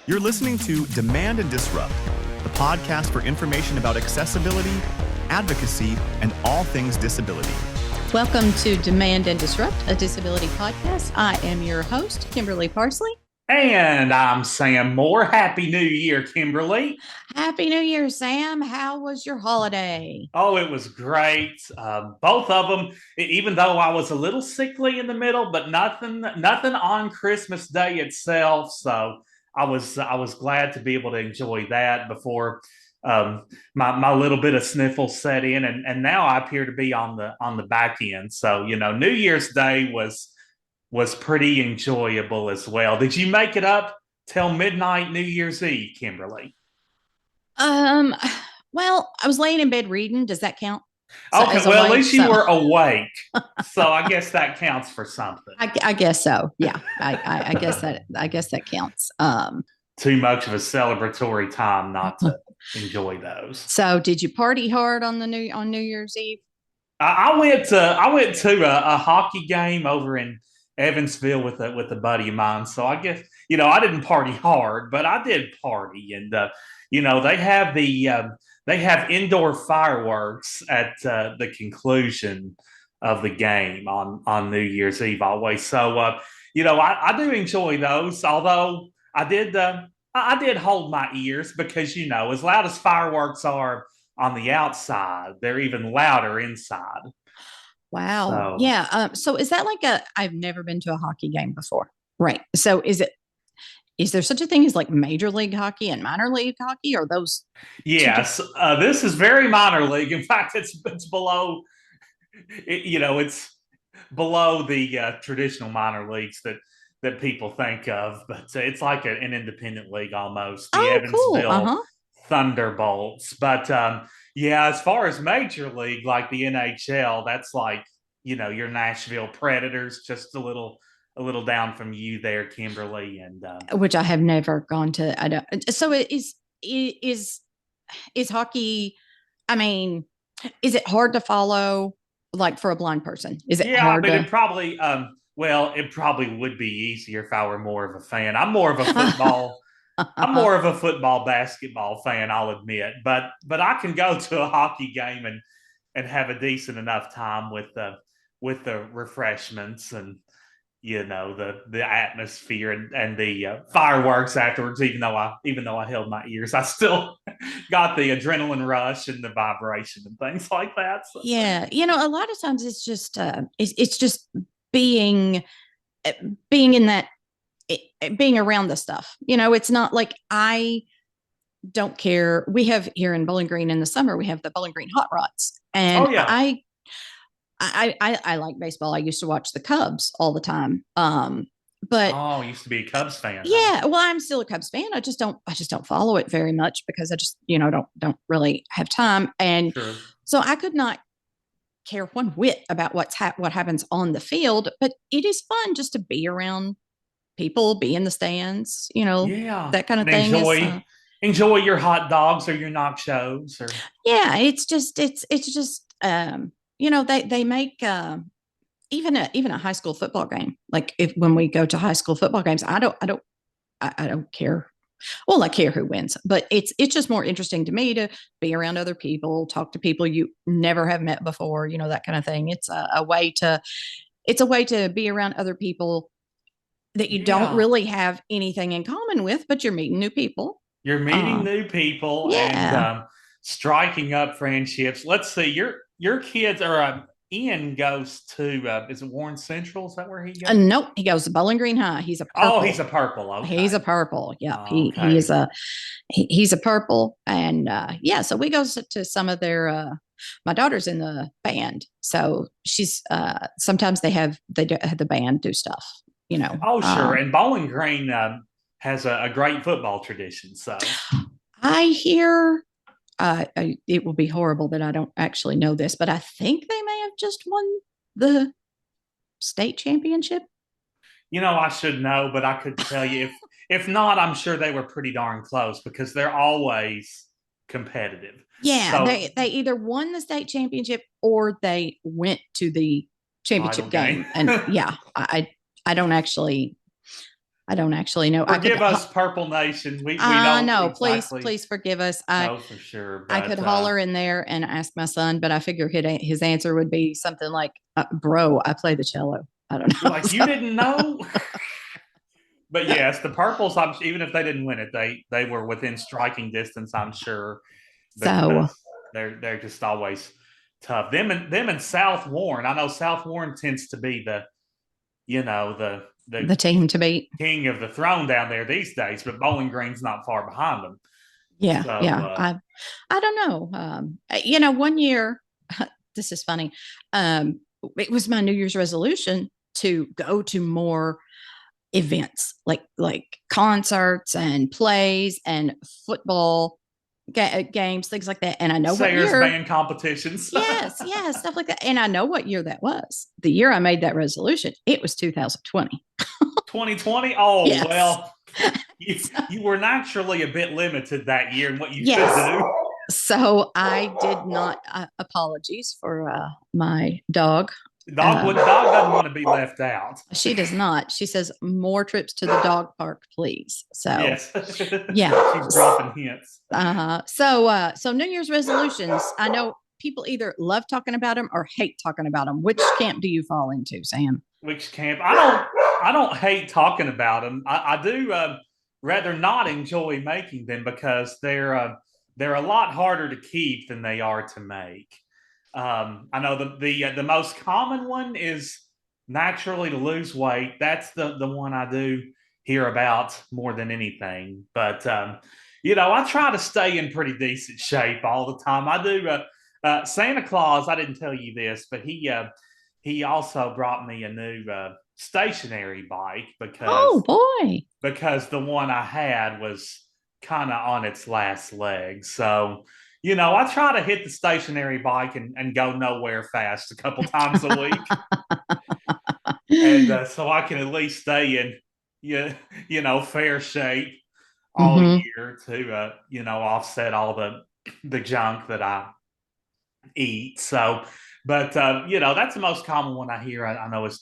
You're listening to Demand and Disrupt, the podcast for information about accessibility, advocacy, and all things disability. Welcome to Demand and Disrupt, a disability podcast. I am your host, Kimberly Parsley. And I'm Sam Moore. Happy New Year, Kimberly. Happy New Year, Sam. How was your holiday? Oh, it was great. Both of them, even though I was a little sickly in the middle, but nothing on Christmas Day itself. So I was glad to be able to enjoy that before my little bit of sniffle set in, and now I appear to be on the back end. So New Year's Day was pretty enjoyable as well. Did you make it up till midnight New Year's Eve, Kimberly? Well, I was laying in bed reading. Does that count? Okay, well, at least you were awake. So I guess that counts for something. I guess so. Yeah. I guess that counts. Too much of a celebratory time not to enjoy those. So did you party hard on New Year's Eve? I went to a hockey game over in Evansville with a buddy of mine. So I guess I didn't party hard, but I did party, and they have indoor fireworks at the conclusion of the game on New Year's Eve always. So I do enjoy those. Although I did hold my ears because as loud as fireworks are on the outside, they're even louder inside. Wow. So, yeah. So is that I've never been to a hockey game before. Right. So is there such a thing as major league hockey and minor league hockey? Or those? Yes. This is very minor league. In fact, it's below, it's below the traditional minor leagues that people think of, but it's like an independent league almost. The Evansville Thunderbolts. But as far as major league, like the NHL, that's like your Nashville Predators, just a little down from you there, Kimberly, and which I have never gone to. I don't. So is hockey? I mean, is it hard to follow? For a blind person, is it hard? But it probably it probably would be easier if I were more of a fan. I'm more of a football. I'm more of a football basketball fan, I'll admit, but I can go to a hockey game and have a decent enough time with the refreshments and the atmosphere and the fireworks afterwards. Even though I held my ears, I still got the adrenaline rush and the vibration and things like that. So. Yeah, a lot of times it's just being in that. Being around the stuff, it's not like I don't care. We have here in Bowling Green in the summer, we have the Bowling Green Hot Rods, and I like baseball. I used to watch the Cubs all the time. But I used to be a Cubs fan. Yeah, huh? Well, I'm still a Cubs fan. I just don't follow it very much because I just don't really have time, and so I could not care one whit about what happens on the field. But it is fun just to be around people, be in the stands, that kind of thing. Enjoy your hot dogs or your nachos. It's just they make even a high school football game. When we go to high school football games, I don't care. Well, I care who wins, but it's just more interesting to me to be around other people, talk to people you never have met before, that kind of thing. It's a way to be around other people that you don't really have anything in common with, but you're meeting new people. You're meeting new people and striking up friendships. Let's see, your kids are Ian goes to is it Warren Central? Is that where he goes? Nope, he goes to Bowling Green High. He's a purple. Oh, he's a purple. Okay. He's a purple. Yeah, he's a purple, and so we go to some of their. My daughter's in the band, so she's sometimes they have the band do stuff. Oh, sure. And Bowling Green has a great football tradition. So I hear it will be horrible that I don't actually know this, but I think they may have just won the state championship. I should know, but I could tell you if not, I'm sure they were pretty darn close because they're always competitive. Yeah, so, they either won the state championship or they went to the championship game. And I don't actually I don't actually know. Forgive us, Purple Nation. We don't no, exactly please forgive us. know for sure. I But could holler in there and ask my son, but I figure his answer would be something like, "Bro, I play the cello." I don't know. like, you didn't know? But yes, the Purples, even if they didn't win it, they were within striking distance, I'm sure, So because they're just always tough. Them and South Warren. I know South Warren tends to be the the team to beat. king of the throne down there these days, but Bowling Green's not far behind them. Yeah, So, yeah. I don't know. One year, this is funny. It was my New Year's resolution to go to more events, like concerts and plays and football games, things like that. And I know Sayers what year. band competitions. Yes, stuff like that. And I know what year that was. The year I made that resolution, it was 2020. 2020? Oh, yes. Well, you were naturally a bit limited that year in what you yes. could do. So I did not. Apologies for my dog. Dog doesn't want to be left out. She does not. She says more trips to the dog park, please. So yes, yeah, she's dropping hints. So New Year's resolutions. I know people either love talking about them or hate talking about them. Which camp do you fall into, Sam? Which camp? I don't hate talking about them. I do rather not enjoy making them because they're a lot harder to keep than they are to make. I know the most common one is naturally to lose weight. That's the one I do hear about more than anything. But I try to stay in pretty decent shape all the time. I do. Santa Claus, I didn't tell you this, but he also brought me a new stationary bike because the one I had was kind of on its last legs. So I try to hit the stationary bike and go nowhere fast a couple times a week. And so I can at least stay in fair shape all year to offset all the junk that I eat. So, but that's the most common one I hear. I know is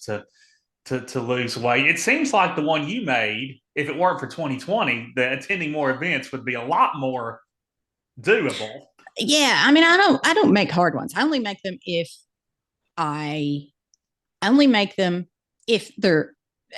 to lose weight. It seems like the one you made, if it weren't for 2020, that attending more events would be a lot more doable. Yeah, I mean, I don't make hard ones. I only make them if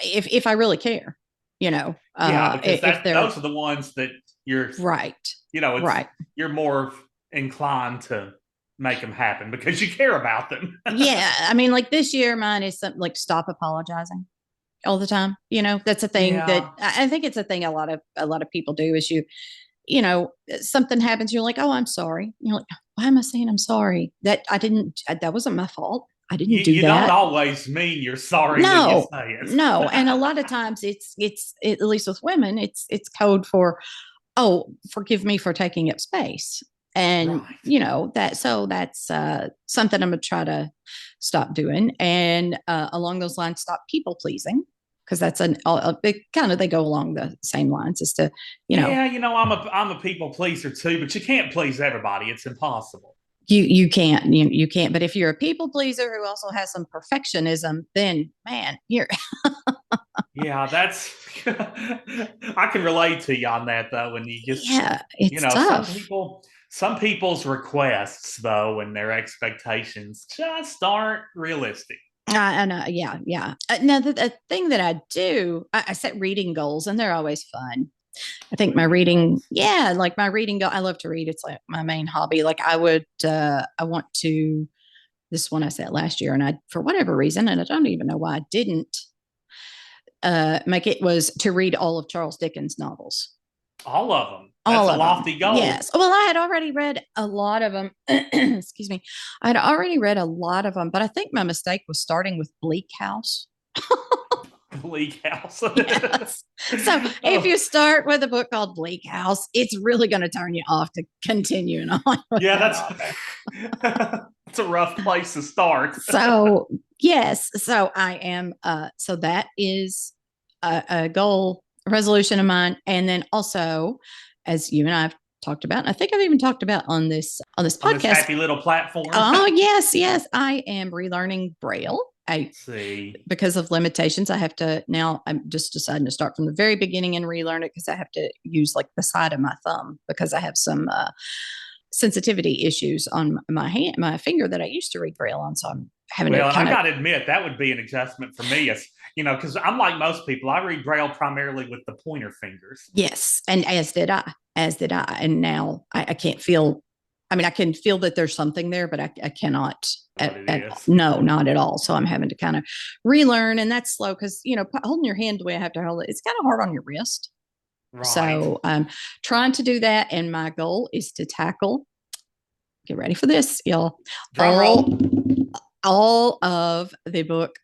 if I really care. Because those are the ones that you're right. Right. You're more inclined to make them happen because you care about them. Yeah, I mean, like this year, mine is something like stop apologizing all the time. That's a thing that I think it's a thing a lot of people do. Is something happens, you're like, oh, I'm sorry. You're like, why am I saying I'm sorry? That wasn't my fault. I didn't do that. You don't always mean you're sorry when you say it. No, and a lot of times it's at least with women, it's code for, oh, forgive me for taking up space. And that's something I'm gonna try to stop doing. And along those lines, stop people pleasing, because that's they go along the same lines as to I'm a people pleaser too, but you can't please everybody. It's impossible. You can't. But if you're a people pleaser who also has some perfectionism, then man, you're yeah, that's I can relate to you on that though. When you just it's tough. Some people's requests though and their expectations just aren't realistic. I know. Yeah. Now the thing that I do, I set reading goals, and they're always fun. I think my reading, my reading goal. I love to read. It's like my main hobby. Like I want to. This one I set last year, and for whatever reason, and I don't even know why I didn't make it, was to read all of Charles Dickens' novels. All of them. That's a lofty goal. Yes. Well, I had already read a lot of them. Excuse me. I had already read a lot of them, but I think my mistake was starting with Bleak House. Bleak House. Yes. So if you start with a book called Bleak House, it's really going to turn you off to continuing on. That's a rough place to start. So yes. So I am. So that is a goal, a resolution of mine. And then also, as you and I have talked about. And I think I've even talked about on this podcast. On this happy little platform. Oh, yes. I am relearning Braille. See, because of limitations, I have to now. I'm just deciding to start from the very beginning and relearn it because I have to use like the side of my thumb because I have some sensitivity issues on my finger that I used to read Braille on. So I'm having to. I got to admit that would be an adjustment for me. As because I'm like most people, I read Braille primarily with the pointer fingers. Yes, and as did I, and now I can't feel. I mean, I can feel that there's something there, but I cannot. No, not at all. So I'm having to kind of relearn, and that's slow because holding your hand the way I have to hold it, it's kind of hard on your wrist. Right. So I'm trying to do that, and my goal is to tackle. Get ready for this, y'all. All of the book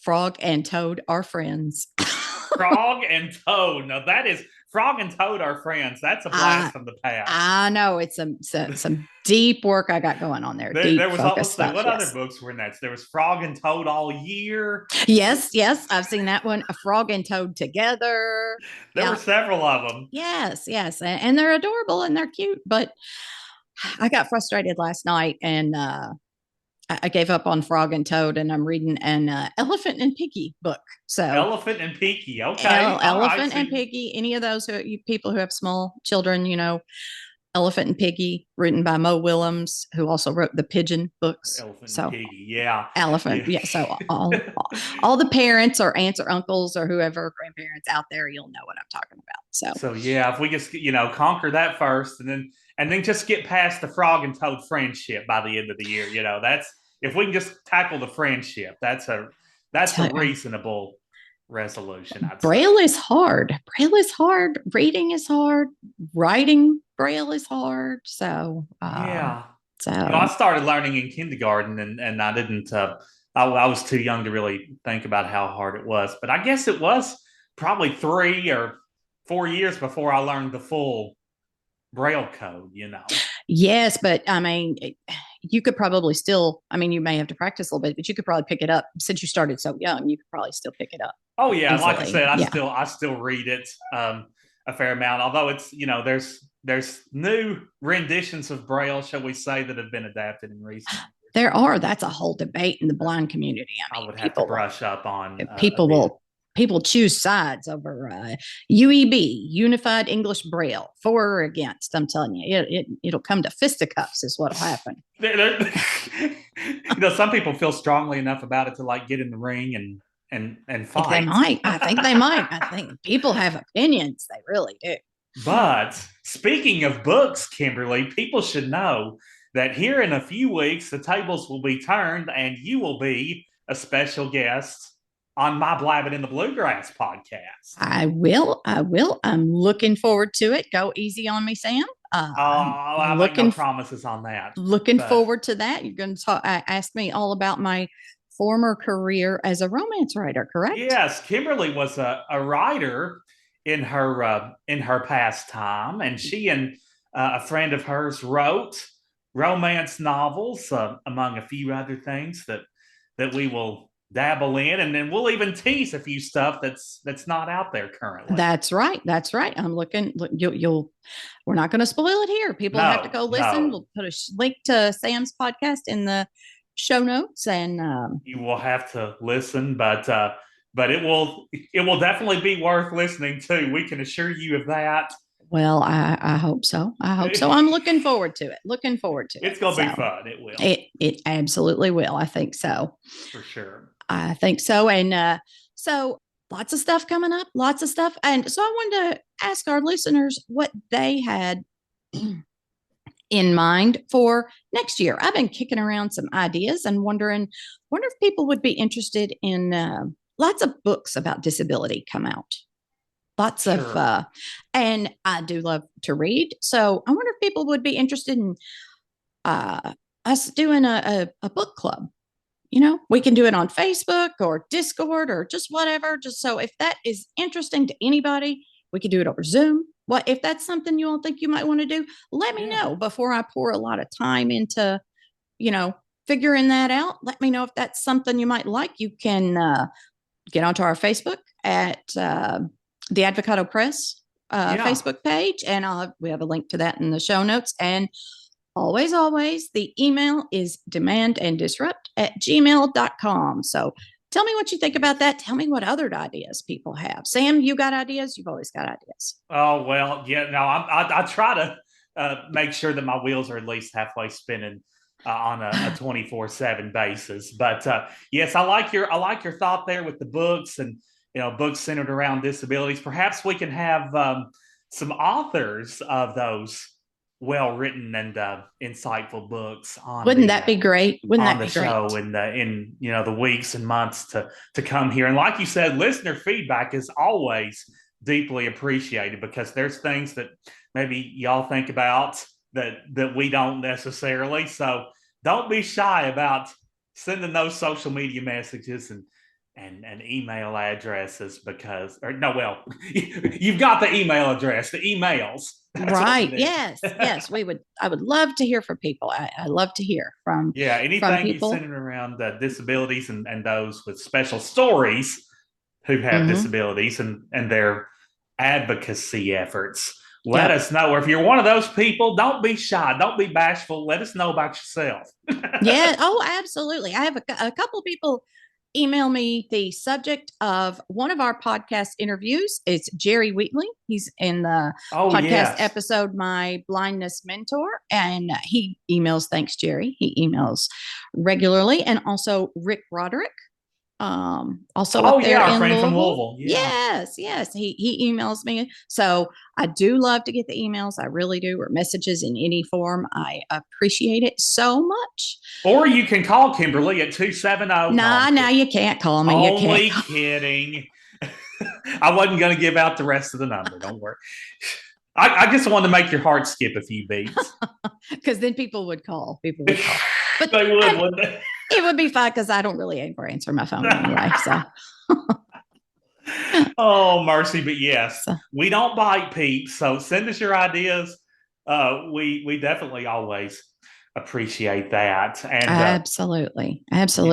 Frog and Toad Are Friends. Frog and Toad. Now that is Frog and Toad Are Friends. That's a blast from the past. I know it's some deep work I got going on there. There was also what other books were in that? There was Frog and Toad All Year. Yes, I've seen that one. A Frog and Toad Together. There were several of them. Yes, and they're adorable and they're cute. But I got frustrated last night and I gave up on Frog and Toad, and I'm reading an Elephant and Piggy book. So Elephant and Piggy, okay. Elephant and Piggy. Any of those people who have small children, Elephant and Piggy, written by Mo Willems, who also wrote the Pigeon books. Elephant and Piggy, yeah. Elephant, yeah. So all the parents or aunts or uncles or whoever grandparents out there, you'll know what I'm talking about. So yeah, if we just conquer that first, and then just get past the Frog and Toad friendship by the end of the year, that's if we can just tackle the friendship, that's a reasonable resolution. Braille is hard. Braille is hard. Reading is hard. Writing Braille is hard. So yeah. So I started learning in kindergarten, and I didn't. I was too young to really think about how hard it was. But I guess it was probably 3 or 4 years before I learned the full Braille code. Yes, but I mean, you could probably still. I mean, you may have to practice a little bit, but you could probably pick it up since you started so young. You could probably still pick it up. Oh yeah, easily. Like I said, I still read it a fair amount. Although it's there's new renditions of Braille, shall we say, that have been adapted in recent years. There are. That's a whole debate in the blind community. I mean, I would have to brush up on people choose sides over UEB, Unified English Braille, for or against. I'm telling you, it'll come to fisticuffs is what'll happen. Some people feel strongly enough about it to like get in the ring and fight. They might. I think they might. I think people have opinions. They really do. But speaking of books, Kimberly, people should know that here in a few weeks, the tables will be turned and you will be a special guest on my Blabbing in the Bluegrass podcast. I will. I'm looking forward to it. Go easy on me, Sam. I make no promises on that. Looking forward to that. You're going to ask me all about my former career as a romance writer, correct? Yes, Kimberly was a writer in her past time, and she and a friend of hers wrote romance novels, among a few other things that we will dabble in, and then we'll even tease a few stuff that's not out there currently. That's right. I'm looking. We're not going to spoil it here. People have to go listen. We'll put a link to Sam's podcast in the show notes, and you will have to listen, but it will definitely be worth listening to. We can assure you of that. Well, I hope so. I'm looking forward to it. It's going to be fun. It will. It absolutely will. I think so. For sure. I think so. And so lots of stuff coming up, lots of stuff. And so I wanted to ask our listeners what they had in mind for next year. I've been kicking around some ideas and wonder if people would be interested in lots of books about disability come out. Lots of, and I do love to read. So I wonder if people would be interested in us doing a book club. We can do it on Facebook or Discord or just whatever. Just so if that is interesting to anybody, we could do it over Zoom. If that's something you all think you might want to do, let me know before I pour a lot of time into, figuring that out. Let me know if that's something you might like. You can get onto our Facebook at the Advocado Press Facebook page, and we have a link to that in the show notes. And always, the email is demandanddisrupt@gmail.com. So tell me what you think about that. Tell me what other ideas people have. Sam, you got ideas? You've always got ideas. Oh, well, yeah, no, I try to make sure that my wheels are at least halfway spinning on a 24/7 basis. But yes, I like your thought there with the books, and books centered around disabilities. Perhaps we can have some authors of those well-written and insightful books on Wouldn't that be great? Wouldn't on that the be great? show in the weeks and months to come here. And like you said, listener feedback is always deeply appreciated, because there's things that maybe y'all think about that we don't necessarily. So don't be shy about sending those social media messages and email addresses, because you've got the email address, the emails. Right. Yes. I would love to hear from people. I love to hear from anything people centered around disabilities and those with special stories who have disabilities and their advocacy efforts. Let us know. Or if you're one of those people, don't be shy, don't be bashful. Let us know about yourself. Yeah. Oh, absolutely. I have a couple of people email me the subject of one of our podcast interviews. It's Jerry Wheatley. He's in the podcast episode, My Blindness Mentor. And he emails, thanks, Jerry. He emails regularly. And also Rick Roderick. Also up there our in friend Louisville. from Louisville. Yeah. Yes. He emails me. So I do love to get the emails. I really do, or messages in any form. I appreciate it so much. Or you can call Kimberly at 270. No, you can't call me. Only kidding. I wasn't going to give out the rest of the number. Don't worry. I just wanted to make your heart skip a few beats. Because then people would call. But they would, wouldn't they? It would be fine, because I don't really ever answer my phone anyway. So. Oh, mercy. But yes, we don't bite, peeps. So send us your ideas. We definitely always appreciate that. And absolutely. Yes. So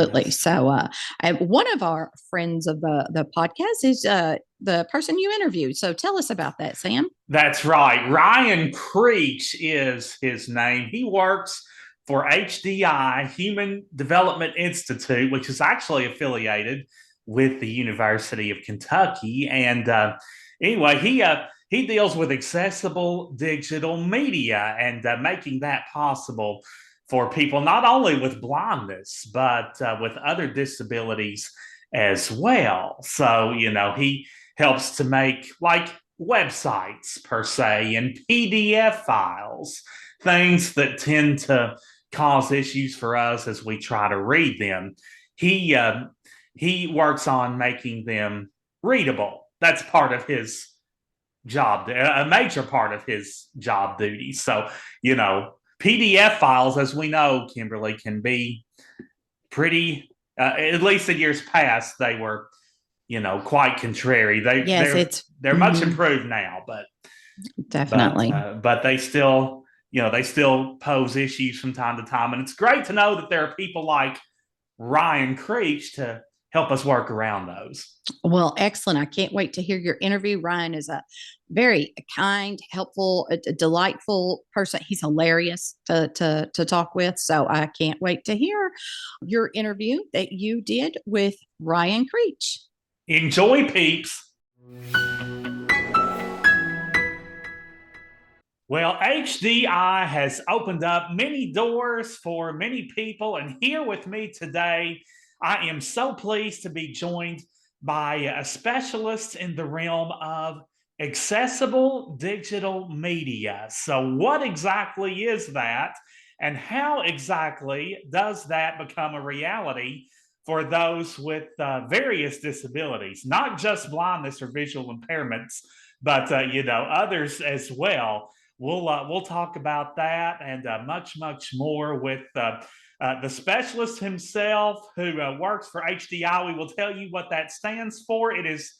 one of our friends of the podcast is the person you interviewed. So tell us about that, Sam. That's right. Ryan Creech is his name. He works for HDI, Human Development Institute, which is actually affiliated with the University of Kentucky. And anyway, he deals with accessible digital media and making that possible for people not only with blindness, but with other disabilities as well. So, he helps to make like websites per se and PDF files, things that tend to cause issues for us as we try to read them. He works on making them readable. That's part of his job, a major part of his job duties. So, PDF files, as we know, Kimberly, can be pretty, at least in years past, they were, quite contrary. They're much improved now, but definitely. But they still, they still pose issues from time to time. And it's great to know that there are people like Ryan Creech to help us work around those. Well, excellent. I can't wait to hear your interview. Ryan is a very kind, helpful, delightful person. He's hilarious to talk with. So I can't wait to hear your interview that you did with Ryan Creech. Enjoy, peeps. Well, HDI has opened up many doors for many people. And here with me today, I am so pleased to be joined by a specialist in the realm of accessible digital media. So what exactly is that? And how exactly does that become a reality for those with various disabilities, not just blindness or visual impairments, but others as well? We'll talk about that and much more with the specialist himself who works for HDI. We will tell you what that stands for. It is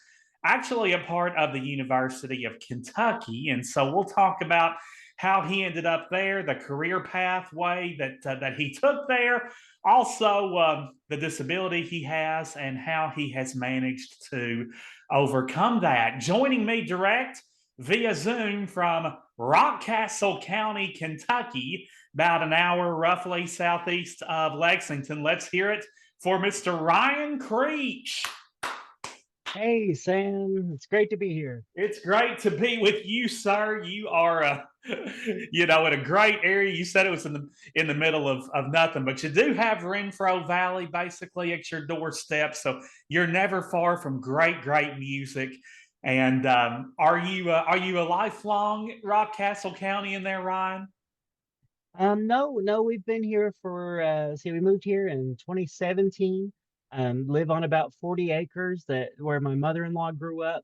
actually a part of the University of Kentucky, and so we'll talk about how he ended up there, the career pathway that he took there, also the disability he has, and how he has managed to overcome that. Joining me direct via Zoom from Rockcastle County, Kentucky, about an hour roughly southeast of Lexington. Let's hear it for Mr. Ryan Creech. Hey, Sam. It's great to be here. It's great to be with you, sir. You are, in a great area. You said it was in the middle of nothing, but you do have Renfro Valley basically at your doorstep, so you're never far from great music. And are you a lifelong Rockcastle County in there, Ryan? No, we've been here for we moved here in 2017. Live on about 40 acres where my mother-in-law grew up,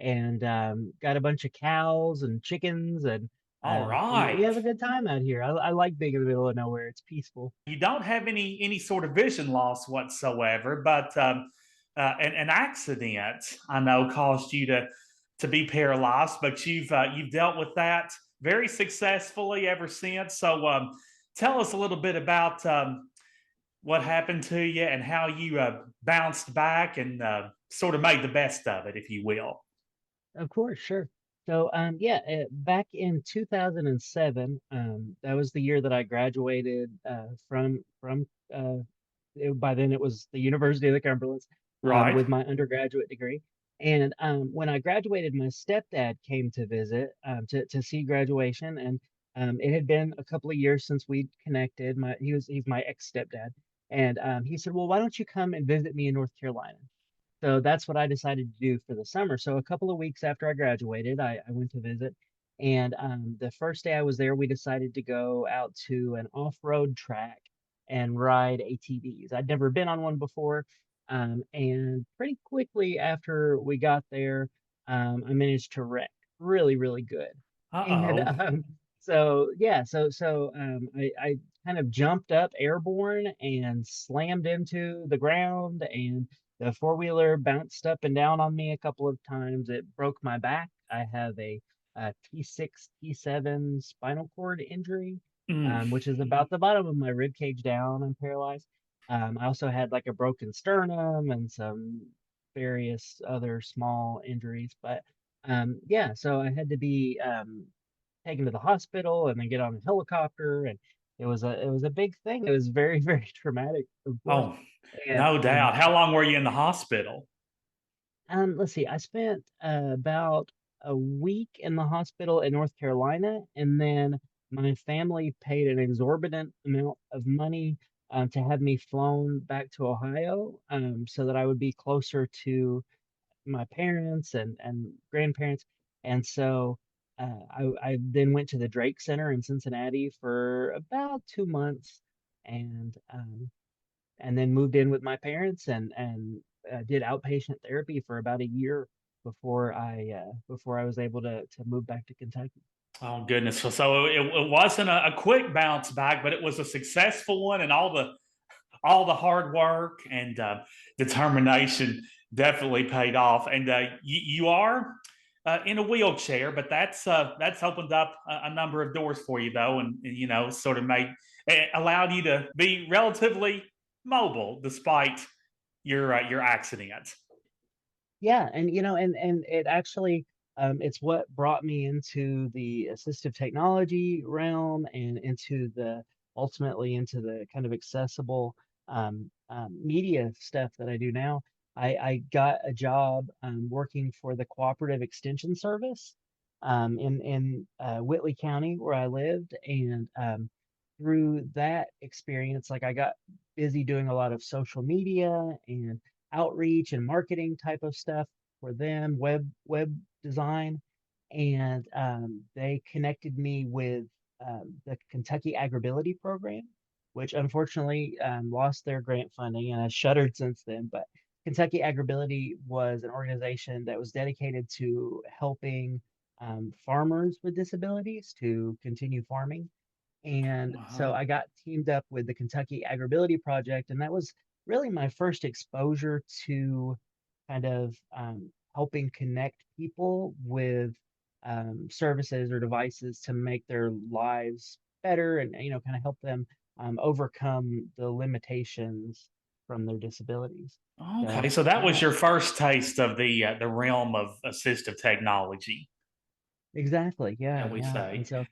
and got a bunch of cows and chickens, and All we right. have a good time out here. I like being in the middle of nowhere. It's peaceful. You don't have any sort of vision loss whatsoever, but an accident I know caused you to be paralyzed, but you've dealt with that very successfully ever since. So tell us a little bit about what happened to you and how you bounced back and sort of made the best of it, if you will. Of course, sure. So, back in 2007, that was the year that I graduated from by then it was the University of the Cumberlands, Right. with my undergraduate degree. And when I graduated, my stepdad came to visit, to see graduation, and it had been a couple of years since we'd connected. He's my ex stepdad, and he said, "Well, why don't you come and visit me in North Carolina?" So that's what I decided to do for the summer. So a couple of weeks after I graduated, I went to visit. And the first day I was there, we decided to go out to an off-road track and ride ATVs. I'd never been on one before. And pretty quickly after we got there, I managed to wreck really good. And Uh-oh. I kind of jumped up airborne and slammed into the ground, and the four-wheeler bounced up and down on me a couple of times. It broke my back. I have a T6, T7 spinal cord injury, Mm. which is about the bottom of my rib cage down. I'm paralyzed. I also had like a broken sternum and some various other small injuries. But so I had to be taken to the hospital and then get on a helicopter, and it was a big thing. It was very very traumatic, of course. Oh, And no doubt. How long were you in the hospital? let's see, I spent about a week in the hospital in North Carolina, and then my family paid an exorbitant amount of money to have me flown back to Ohio, so that I would be closer to my parents and grandparents. And so I then went to the Drake Center in Cincinnati for about 2 months, and then moved in with my parents, and did outpatient therapy for about a year before I was able to move back to Kentucky. Oh goodness! So it wasn't a quick bounce back, but it was a successful one, and all the hard work and determination definitely paid off. And you are in a wheelchair, but that's opened up a number of doors for you, though, and sort of allowed you to be relatively mobile despite your accident. Yeah, and and it actually, it's what brought me into the assistive technology realm, and ultimately into the kind of accessible media stuff that I do now. I got a job working for the Cooperative Extension Service in Whitley County where I lived, and through that experience, like I got busy doing a lot of social media and outreach and marketing type of stuff for them, web design, and they connected me with the Kentucky Agribility Program, which unfortunately lost their grant funding and has shuttered since then. But Kentucky Agribility was an organization that was dedicated to helping farmers with disabilities to continue farming. And so Uh-huh. I got teamed up with the Kentucky Agribility Project, and that was really my first exposure to kind of helping connect people with services or devices to make their lives better, and kind of help them overcome the limitations from their disabilities. So Okay, so that was yeah, your first taste of the realm of assistive technology. Exactly. Yeah, shall we yeah. And say. so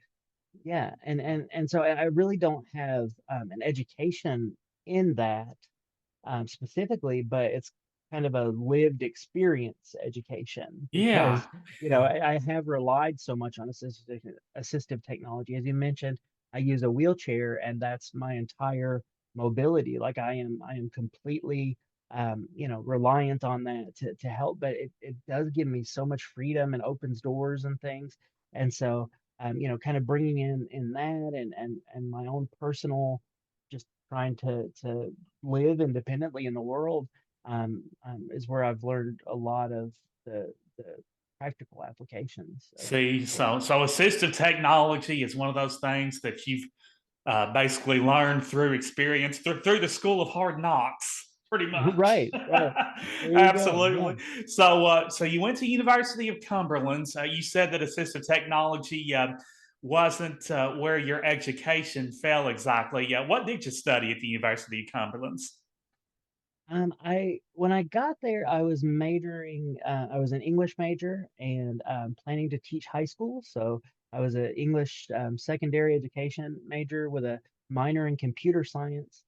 yeah, and so I really don't have an education in that specifically, but it's kind of a lived experience education Yeah. because I have relied so much on assistive technology. As you mentioned, I use a wheelchair, and that's my entire mobility. Like I am completely reliant on that to help. But it does give me so much freedom and opens doors and things. And so kind of bringing in that and my own personal just trying to live independently in the world is where I've learned a lot of the practical applications See, of it. so assistive technology is one of those things that you've basically learned through experience, through the school of hard knocks, pretty much. Right, right. There you go. Yeah. Absolutely. So you went to University of Cumberland. You said that assistive technology wasn't where your education fell exactly. What did you study at the University of Cumberland? I when I got there, I was majoring. I was an English major and planning to teach high school. So I was an English secondary education major with a minor in computer science.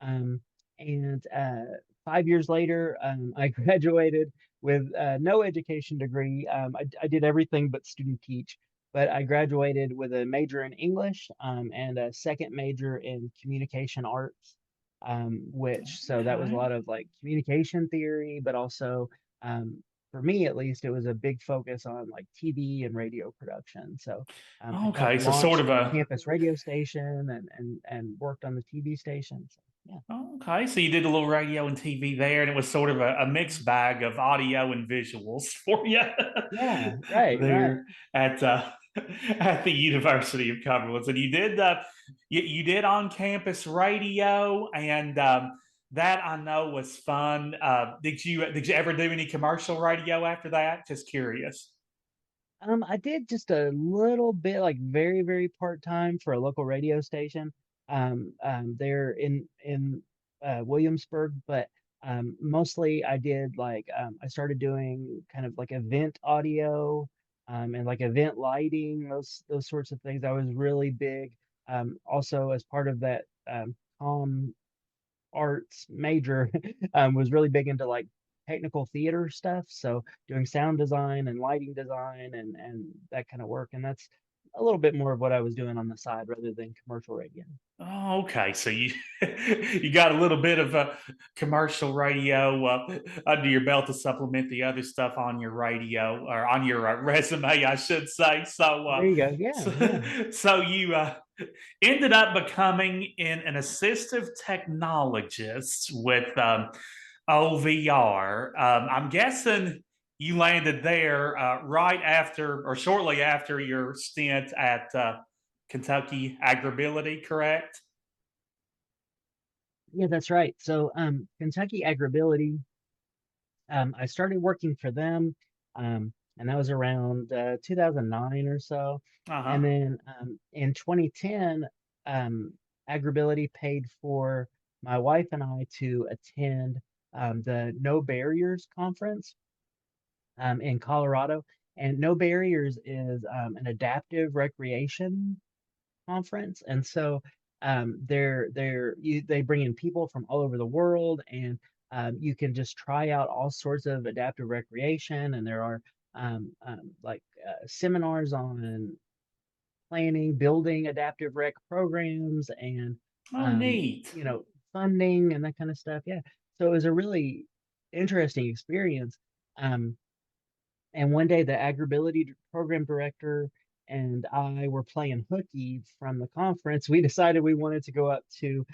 Um, and 5 years later, I graduated with no education degree. I did everything but student teach, but I graduated with a major in English and a second major in communication arts which so that was a Okay. lot of like communication theory, but also for me at least, it was a big focus on like TV and radio production. So I helped Okay. So sort launch of the a campus radio station and worked on the TV station. So yeah. Okay, so you did a little radio and TV there, and it was sort of a mixed bag of audio and visuals for you Yeah, right, right. there at at the University of Cumberland. And you did on campus radio, and that I know was fun. Did you ever do any commercial radio after that? Just curious. I did just a little bit, like very, very part-time for a local radio station. There in Williamsburg, but mostly I did like I started doing kind of like event audio, and like event lighting, those sorts of things. I was really big. Also as part of that comm arts major, was really big into like technical theater stuff. So doing sound design and lighting design and that kind of work. And that's a little bit more of what I was doing on the side rather than commercial radio. Oh, okay. So you you got a little bit of a commercial radio under your belt to supplement the other stuff on your radio or on your resume, I should say. There you go. Yeah, yeah. So you ended up becoming an assistive technologist with OVR. I'm guessing you landed there right after or shortly after your stint at Kentucky Agribility, correct? Yeah, that's right. So Kentucky Agribility, I started working for them, and that was around 2009 or so. Uh And huh. then in 2010, um, Agribility paid for my wife and I to attend the No Barriers conference in Colorado. And No Barriers is an adaptive recreation conference, and so they bring in people from all over the world, and you can just try out all sorts of adaptive recreation, and there are seminars on planning, building adaptive rec programs, and Oh, um, neat. you know funding and that kind of stuff. Yeah, so it was a really interesting experience. Um, and one day, the agribility program director and I were playing hooky from the conference. We decided we wanted to go up to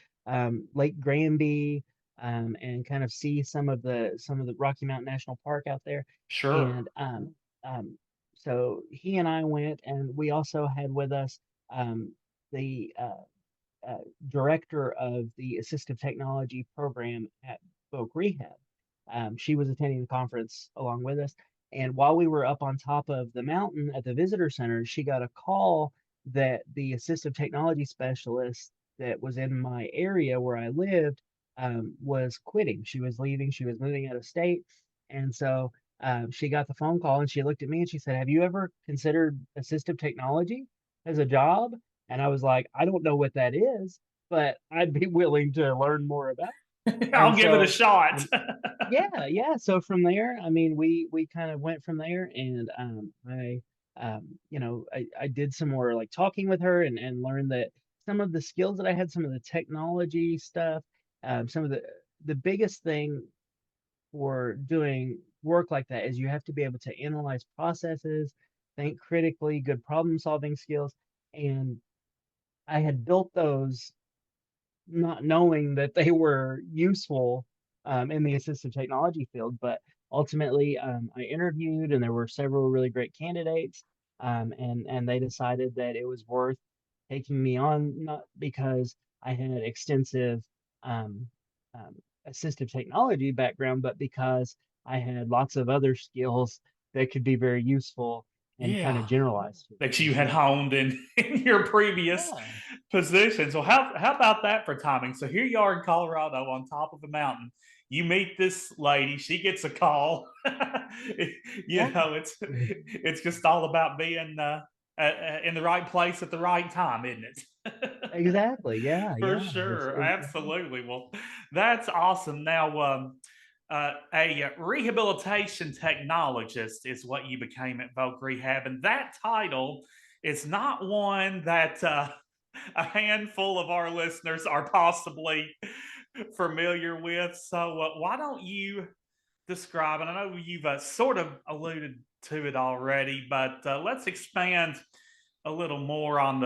Lake Granby and kind of see some of the Rocky Mountain National Park out there. Sure. And um, so he and I went, and we also had with us the uh, director of the assistive technology program at Voc Rehab. She was attending the conference along with us. And while we were up on top of the mountain at the visitor center, she got a call that the assistive technology specialist that was in my area where I lived was quitting. She was leaving. She was moving out of state. And so she got the phone call and she looked at me and she said, "Have you ever considered assistive technology as a job?" And I was like, "I don't know what that is, but I'd be willing to learn more about it." And I'll give it a so, shot. um, yeah, yeah. So from there, I mean, we kind of went from there, and I did some more like talking with her and learned that some of the skills that I had, some of the technology stuff, some of the biggest thing for doing work like that is you have to be able to analyze processes, think critically, good problem solving skills, and I had built those not knowing that they were useful in the assistive technology field. But ultimately, I interviewed, and there were several really great candidates, and they decided that it was worth taking me on, not because I had extensive um, um, assistive technology background, but because I had lots of other skills that could be very useful and kind of Yeah. generalized to the That you had position. honed in your previous Yeah. positions. Well, how about that for timing? So here you are in Colorado on top of a mountain. You meet this lady, she gets a call. Yeah. It's just all about being in the right place at the right time, isn't it? Exactly. Yeah, For yeah. sure, It is. absolutely. Well, that's awesome. Now, a rehabilitation technologist is what you became at Voc Rehab, and that title is not one that a handful of our listeners are possibly familiar with. So, why don't you describe? And I know you've sort of alluded to it already, but let's expand a little more on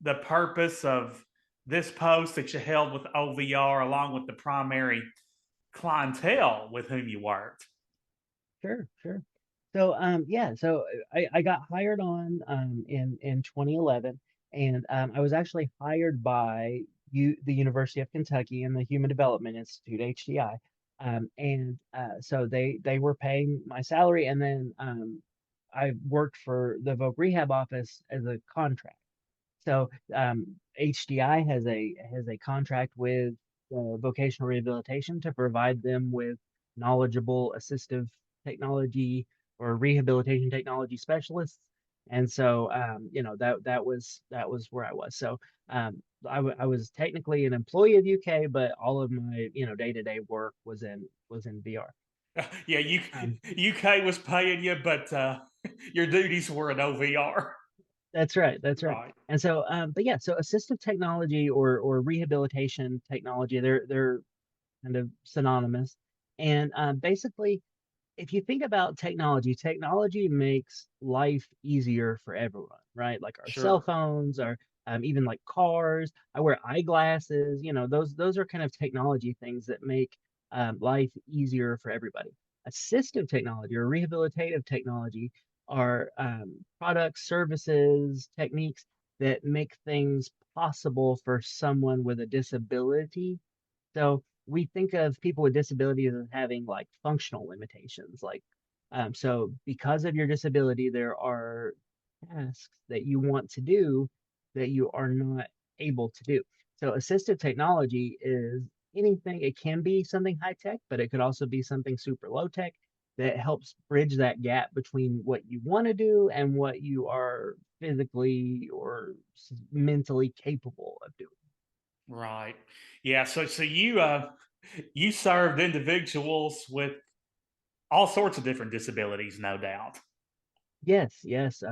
the purpose of this post that you held with OVR, along with the primary clientele with whom you worked. Sure, sure. So, yeah, so I got hired on in 2011, and I was actually hired by the University of Kentucky and the Human Development Institute, HDI. And so they were paying my salary, and then I worked for the Voc Rehab office as a contract. So HDI has a contract with vocational rehabilitation to provide them with knowledgeable assistive technology or rehabilitation technology specialists. And so that was where I was. So I was technically an employee of UK, but all of my day-to-day work was in VR. Yeah, Um, UK was paying you, but your duties were an OVR. That's right. That's right. Right. And so, but yeah, so assistive technology or rehabilitation technology, they're kind of synonymous. And basically, if you think about technology, technology makes life easier for everyone, right? Like our cell Sure. phones, or even like cars. I wear eyeglasses. Those are kind of technology things that make life easier for everybody. Assistive technology or rehabilitative technology are products, services, techniques that make things possible for someone with a disability. So we think of people with disabilities as having like functional limitations. So because of your disability, there are tasks that you want to do that you are not able to do. So assistive technology is anything, it can be something high tech, but it could also be something super low tech that helps bridge that gap between what you want to do and what you are physically or mentally capable of doing. Right. Yeah. So you served individuals with all sorts of different disabilities, no doubt. Yes, yes.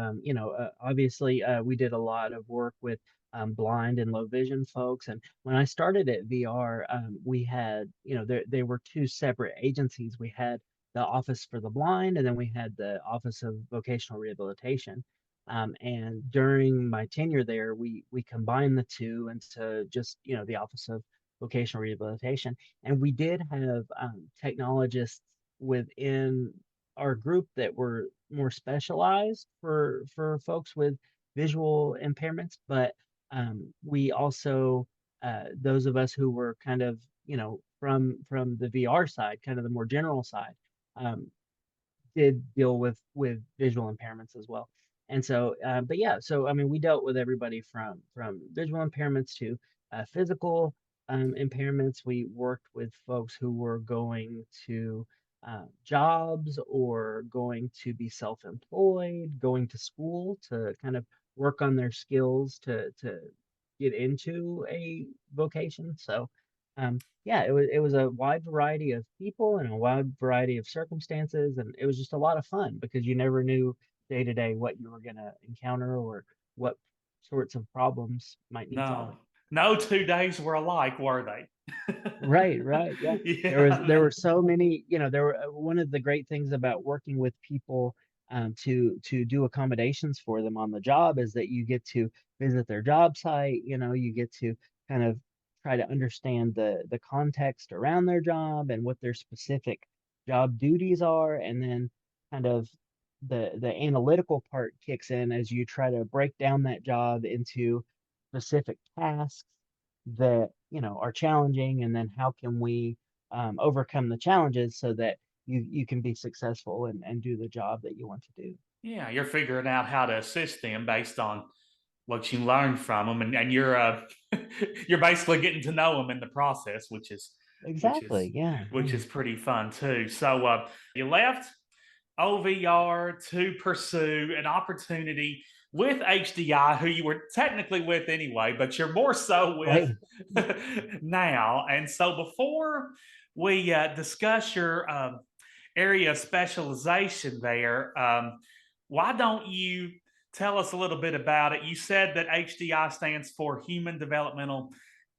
Obviously, we did a lot of work with blind and low vision folks. And when I started at VR, we had, there were two separate agencies. We had the Office for the Blind, and then we had the Office of Vocational Rehabilitation. And during my tenure there, we combined the two into just, the Office of Vocational Rehabilitation. And we did have technologists within our group that were more specialized for folks with visual impairments, but we also those of us who were kind of from the VR side, kind of the more general side, um, did deal with visual impairments as well. And so, but yeah, so I mean, we dealt with everybody from visual impairments to physical impairments. We worked with folks who were going to jobs or going to be self-employed, going to school to kind of work on their skills to get into a vocation. So yeah, it was a wide variety of people and a wide variety of circumstances, and it was just a lot of fun because you never knew day to day what you were going to encounter or what sorts of problems might need solving. No, no 2 days were alike, were they? Right, right. Yeah. There Yeah. were so many, there were one of the great things about working with people to do accommodations for them on the job is that you get to visit their job site, you get to kind of try to understand the context around their job and what their specific job duties are, and then kind of the analytical part kicks in as you try to break down that job into specific tasks that are challenging, and then how can we overcome the challenges so that you can be successful and do the job that you want to do. Yeah, you're figuring out how to assist them based on what you learned from them, and you're you're basically getting to know them in the process, which is Exactly. Yeah. which Yeah. is pretty fun too. So you left OVR to pursue an opportunity with HDI, who you were technically with anyway, but you're more so with Right. now. And so before we discuss your area of specialization there, why don't you tell us a little bit about it? You said that HDI stands for Human Developmental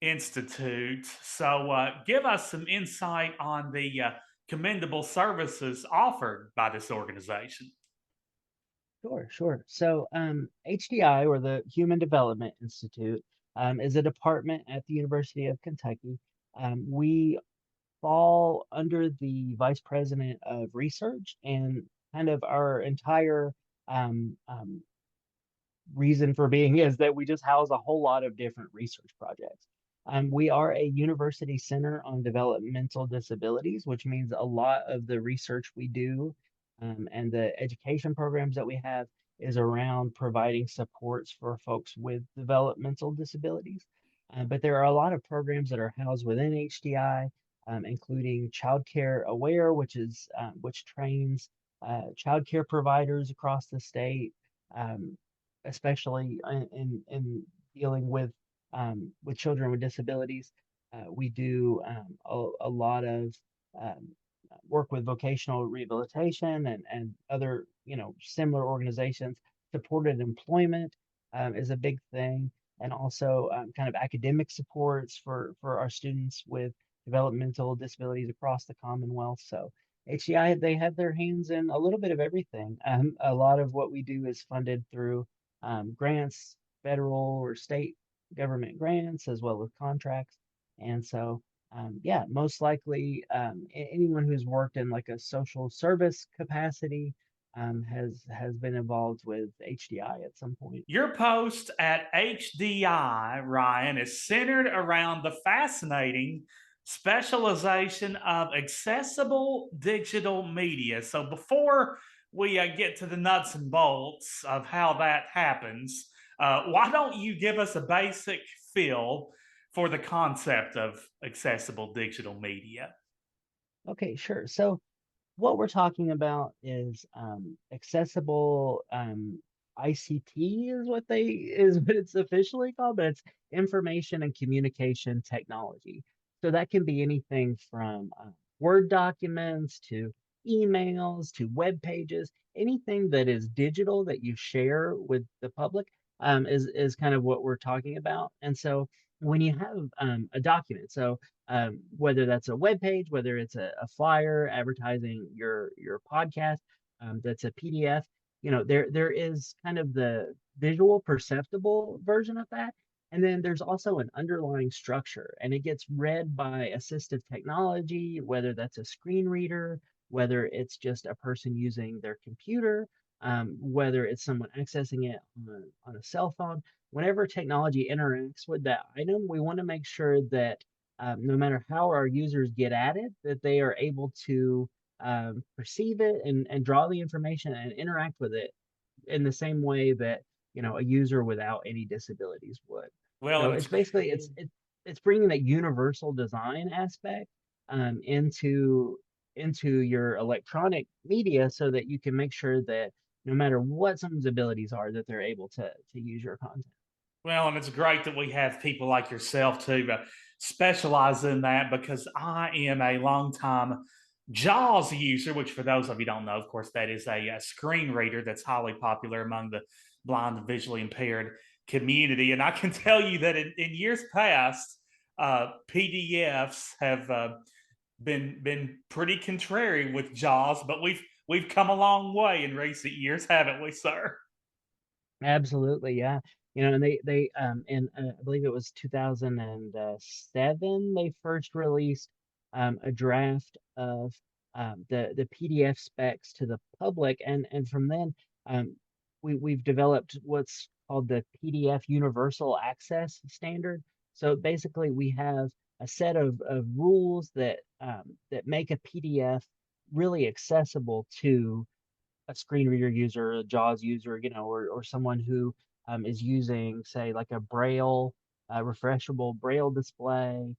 Institute. So give us some insight on the commendable services offered by this organization. Sure, sure. So, HDI, or the Human Development Institute, is a department at the University of Kentucky. We fall under the vice president of research, and kind of our entire um, um, reason for being is that we just house a whole lot of different research projects. We are a university center on developmental disabilities, which means a lot of the research we do and the education programs that we have is around providing supports for folks with developmental disabilities. But there are a lot of programs that are housed within HDI, including Child Care Aware, which trains child care providers across the state. Um, Especially in dealing with children with disabilities. We do a lot of um, work with vocational rehabilitation and other similar organizations. Supported employment is a big thing, and also kind of academic supports for our students with developmental disabilities across the Commonwealth. So HEI, they have their hands in a little bit of everything. A lot of what we do is funded through grants, federal or state government grants, as well as contracts. And so, yeah, most likely anyone who's worked in like a social service capacity has been involved with HDI at some point. Your post at HDI, Ryan, is centered around the fascinating specialization of accessible digital media. So before we get to the nuts and bolts of how that happens, why don't you give us a basic feel for the concept of accessible digital media? Okay, sure. So what we're talking about is accessible ICT is what it's officially called, but it's information and communication technology. So that can be anything from Word documents to emails to web pages, anything that is digital that you share with the public is kind of what we're talking about. And so when you have a document, so whether that's a web page, whether it's a flyer advertising your podcast, that's a PDF. There is kind of the visual perceptible version of that, and then there's also an underlying structure, and it gets read by assistive technology, whether that's a screen reader, whether it's just a person using their computer, whether it's someone accessing it on a cell phone. Whenever technology interacts with that item, we want to make sure that no matter how our users get at it, that they are able to perceive it and draw the information and interact with it in the same way that a user without any disabilities would. Well, So and it's basically it's bringing that universal design aspect into into your electronic media so that you can make sure that no matter what someone's abilities are, that they're able to use your content. Well, and it's great that we have people like yourself to specialize in that, because I am a longtime JAWS user, which for those of you who don't know, of course, that is a screen reader that's highly popular among the blind and visually impaired community. And I can tell you that in years past, PDFs have been pretty contrary with JAWS, but we've come a long way in recent years, haven't we, sir? Absolutely, yeah. And they in I believe it was 2007 they first released a draft of the PDF specs to the public, and from then um, we've developed what's called the PDF Universal Access Standard. So basically, we have a set of rules that make a PDF really accessible to a screen reader user, a JAWS user, or someone who is using, say, like a Braille, refreshable Braille display,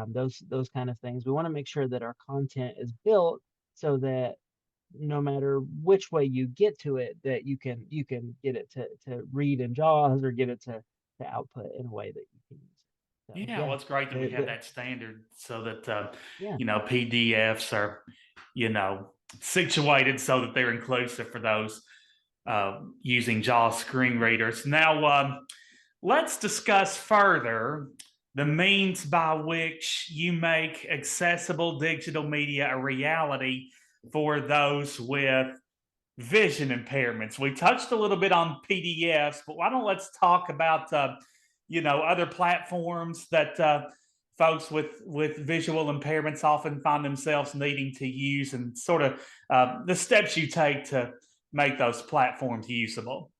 those kind of things. We want to make sure that our content is built so that no matter which way you get to it, that you can get it to read in JAWS or get it to output in a way that you can use it. So Yeah, yeah, well, it's great that we have the that standard so that yeah. PDFs are situated so that they're inclusive for those using JAWS screen readers. Now, let's discuss further the means by which you make accessible digital media a reality for those with vision impairments. We touched a little bit on PDFs, but why don't let's talk about other platforms that folks with visual impairments often find themselves needing to use, and sort of the steps you take to make those platforms usable.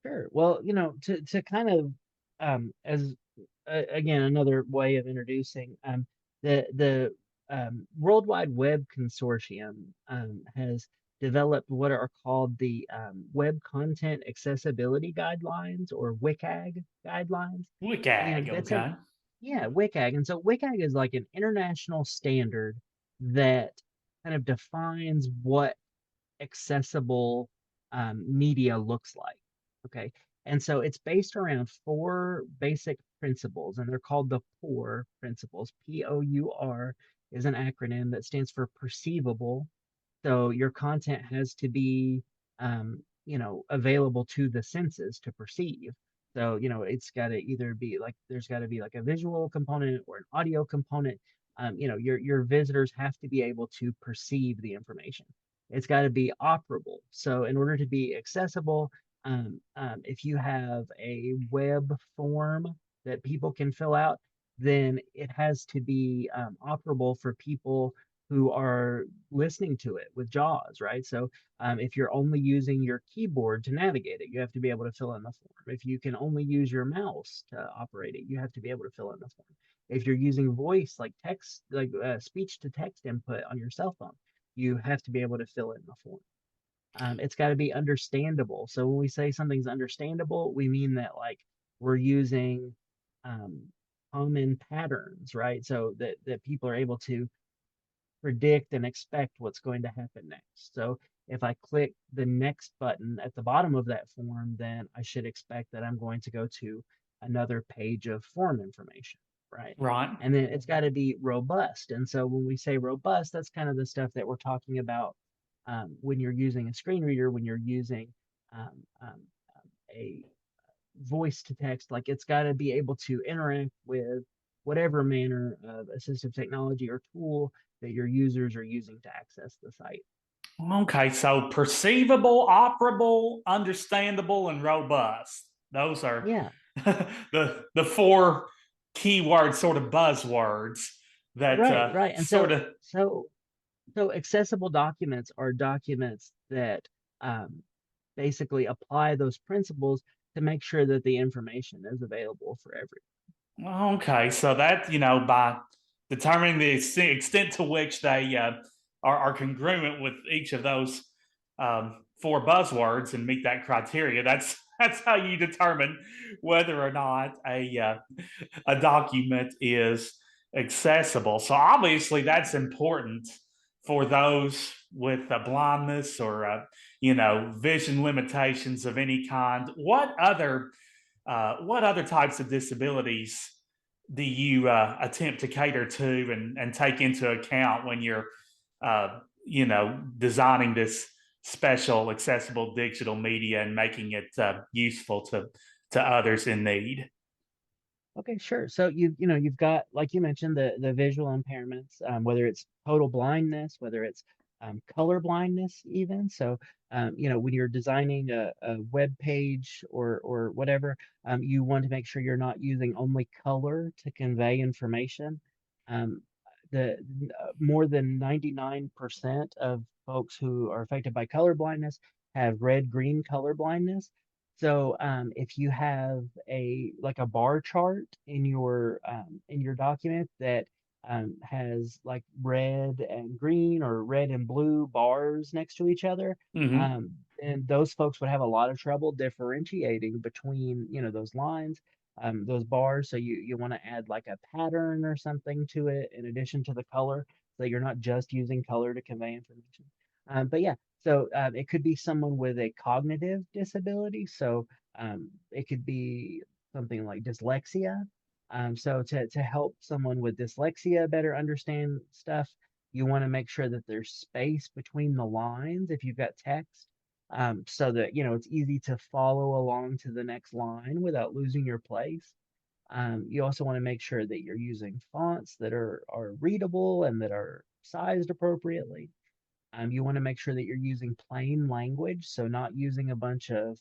Sure. Well, to kind of as again another way of introducing the World Wide Web Consortium has developed what are called the Web Content Accessibility Guidelines, or WCAG guidelines, WCAG, and that's an okay. yeah, WCAG. And so WCAG is like an international standard that kind of defines what accessible media looks like. Okay. And so it's based around four basic principles, and they're called the POUR principles. POUR is an acronym that stands for perceivable. So your content has to be, available to the senses to perceive. So, it's got to either be like, there's got to be like a visual component or an audio component. Your visitors have to be able to perceive the information. It's got to be operable. So in order to be accessible, if you have a web form that people can fill out, then it has to be operable for people who are listening to it with JAWS, right? So if you're only using your keyboard to navigate it, you have to be able to fill in the form. If you can only use your mouse to operate it, you have to be able to fill in the form. If you're using voice, like text, like speech to text input on your cell phone, you have to be able to fill in the form. It's got to be understandable. So when we say something's understandable, we mean that like we're using um, common patterns, right? So that people are able to predict and expect what's going to happen next. So if I click the next button at the bottom of that form, then I should expect that I'm going to go to another page of form information, right? Right. And then it's got to be robust. And so when we say robust, that's kind of the stuff that we're talking about when you're using a screen reader, when you're using um, um, a voice to text, like it's got to be able to interact with whatever manner of assistive technology or tool that your users are using to access the site. Okay, so perceivable, operable, understandable, and robust. Those are Yeah, the four keyword sort of buzzwords that right. And sort of. so accessible documents are documents that um, basically apply those principles to make sure that the information is available for everyone. Okay, so that, by determining the extent to which they are congruent with each of those four buzzwords and meet that criteria, that's how you determine whether or not a document is accessible. So obviously that's important for those with blindness or vision limitations of any kind. What other types of disabilities do you attempt to cater to and take into account when you're designing this special accessible digital media and making it useful to others in need? Okay, sure. So you've got, like you mentioned, the visual impairments, whether it's total blindness, whether it's color blindness, even. So when you're designing a web page or whatever, you want to make sure you're not using only color to convey information. Um, the More than 99% of folks who are affected by color blindness have red-green color blindness. So if you have a bar chart in your document that has like red and green or red and blue bars next to each other, Mm-hmm. and those folks would have a lot of trouble differentiating between those lines, those bars. So you want to add like a pattern or something to it in addition to the color, so you're not just using color to convey information. But yeah, so it could be someone with a cognitive disability. So it could be something like dyslexia. So to help someone with dyslexia better understand stuff, you want to make sure that there's space between the lines if you've got text, so that it's easy to follow along to the next line without losing your place. You also want to make sure that you're using fonts that are readable and that are sized appropriately. You want to make sure that you're using plain language, so not using a bunch of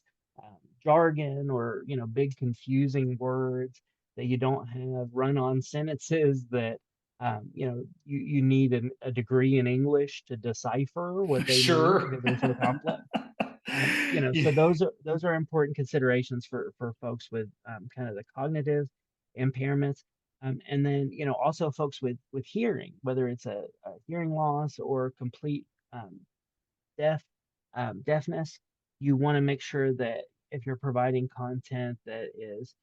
jargon or big confusing words that you don't have run-on sentences that you need a degree in English to decipher what they mean Sure. because they're so complex. Yeah. So those are important considerations for folks with kind of the cognitive impairments. And then also folks with hearing, whether it's a hearing loss or complete um, deaf deafness. You want to make sure that if you're providing content that is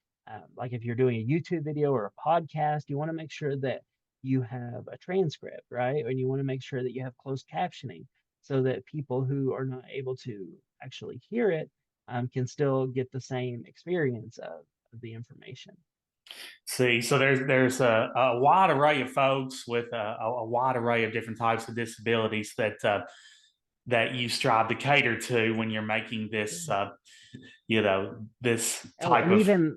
like if you're doing a YouTube video or a podcast, you want to make sure that you have a transcript, right? And you want to make sure that you have closed captioning so that people who are not able to actually hear it can still get the same experience of the information. See, so there's a wide array of folks with a wide array of different types of disabilities that you strive to cater to when you're making this this Oh, type and of. even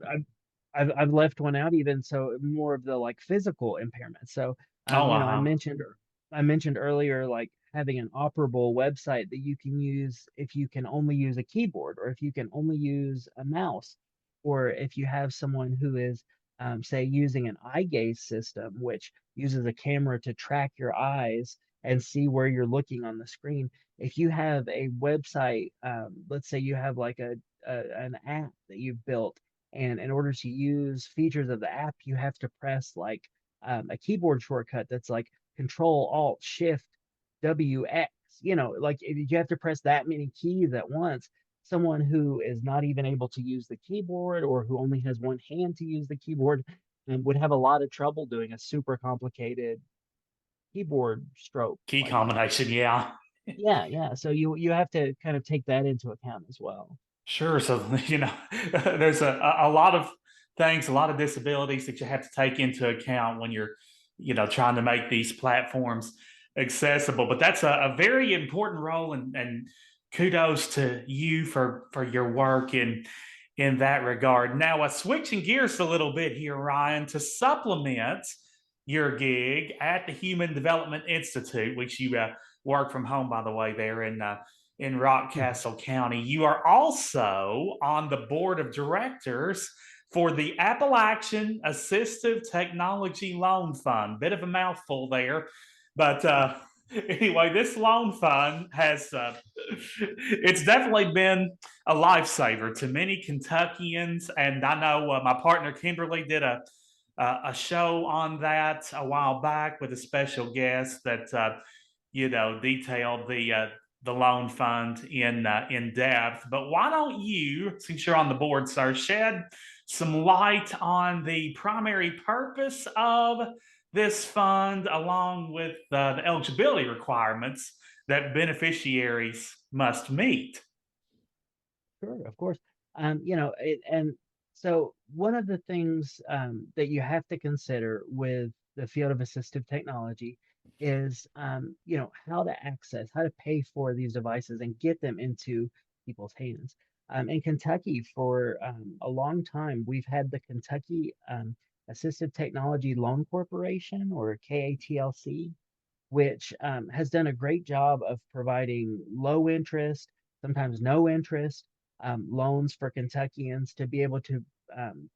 I've left one out even, so more of the like physical impairments. So Oh, I mentioned earlier like having an operable website that you can use if you can only use a keyboard or if you can only use a mouse, or if you have someone who is say using an eye gaze system, which uses a camera to track your eyes and see where you're looking on the screen. If you have a website, let's say you have like an app that you've built, and in order to use features of the app, you have to press like a keyboard shortcut that's like Control Alt Shift WX. Like if you have to press that many keys at once. Someone who is not even able to use the keyboard or who only has one hand to use the keyboard would have a lot of trouble doing a super complicated keyboard stroke key like that. combination, yeah. Yeah, yeah. So you have to kind of take that into account as well. Sure. So, there's a lot of things, a lot of disabilities that you have to take into account when you're, trying to make these platforms accessible. But that's a very important role, and kudos to you for your work in that regard. Now, switching gears a little bit here, Ryan, to supplement your gig at the Human Development Institute, which you work from home, by the way, there in Rockcastle County. You are also on the board of directors for the Appalachian Assistive Technology Loan Fund. Bit of a mouthful there, but anyway, this loan fund has it's definitely been a lifesaver to many Kentuckians, and I know my partner Kimberly did a show on that a while back with a special guest that detailed the loan fund in depth. But why don't you, since you're on the board, sir, shed some light on the primary purpose of this fund along with the eligibility requirements that beneficiaries must meet? Sure, of course. And so one of the things that you have to consider with the field of assistive technology is, how to access, how to pay for these devices and get them into people's hands. In Kentucky, for a long time, we've had the Kentucky Assistive Technology Loan Corporation, or KATLC, which has done a great job of providing low interest, sometimes no interest loans for Kentuckians to be able to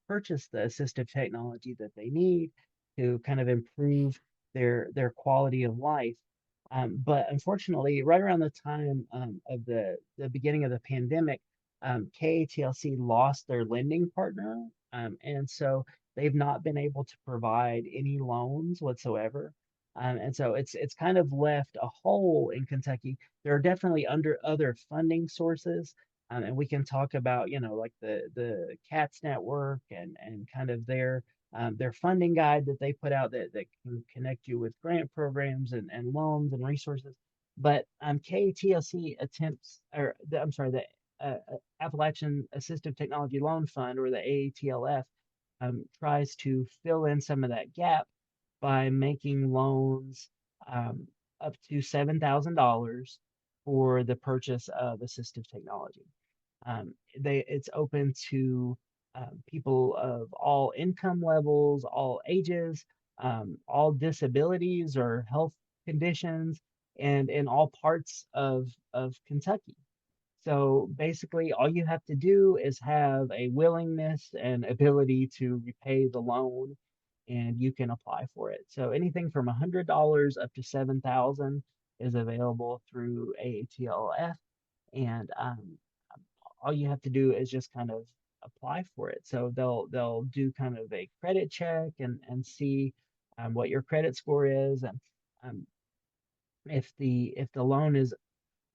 purchase the assistive technology that they need to kind of improve their quality of life. But unfortunately, right around the time of the beginning of the pandemic, KATLC lost their lending partner, and so they've not been able to provide any loans whatsoever. And so it's kind of left a hole in Kentucky. There are definitely under other funding sources, and we can talk about, like the CATS network and kind of their funding guide that they put out that can connect you with grant programs and loans and resources. But KTLC attempts, I'm sorry, the Appalachian Assistive Technology Loan Fund, or the AATLF, tries to fill in some of that gap by making loans up to $7,000 for the purchase of assistive technology. It's open to people of all income levels, all ages, all disabilities or health conditions, and in all parts of Kentucky. So basically, all you have to do is have a willingness and ability to repay the loan, and you can apply for it. So anything from $100 up to 7,000 is available through AATLF, and all you have to do is just kind of apply for it. So they'll do kind of a credit check and see what your credit score is, and um, if the loan is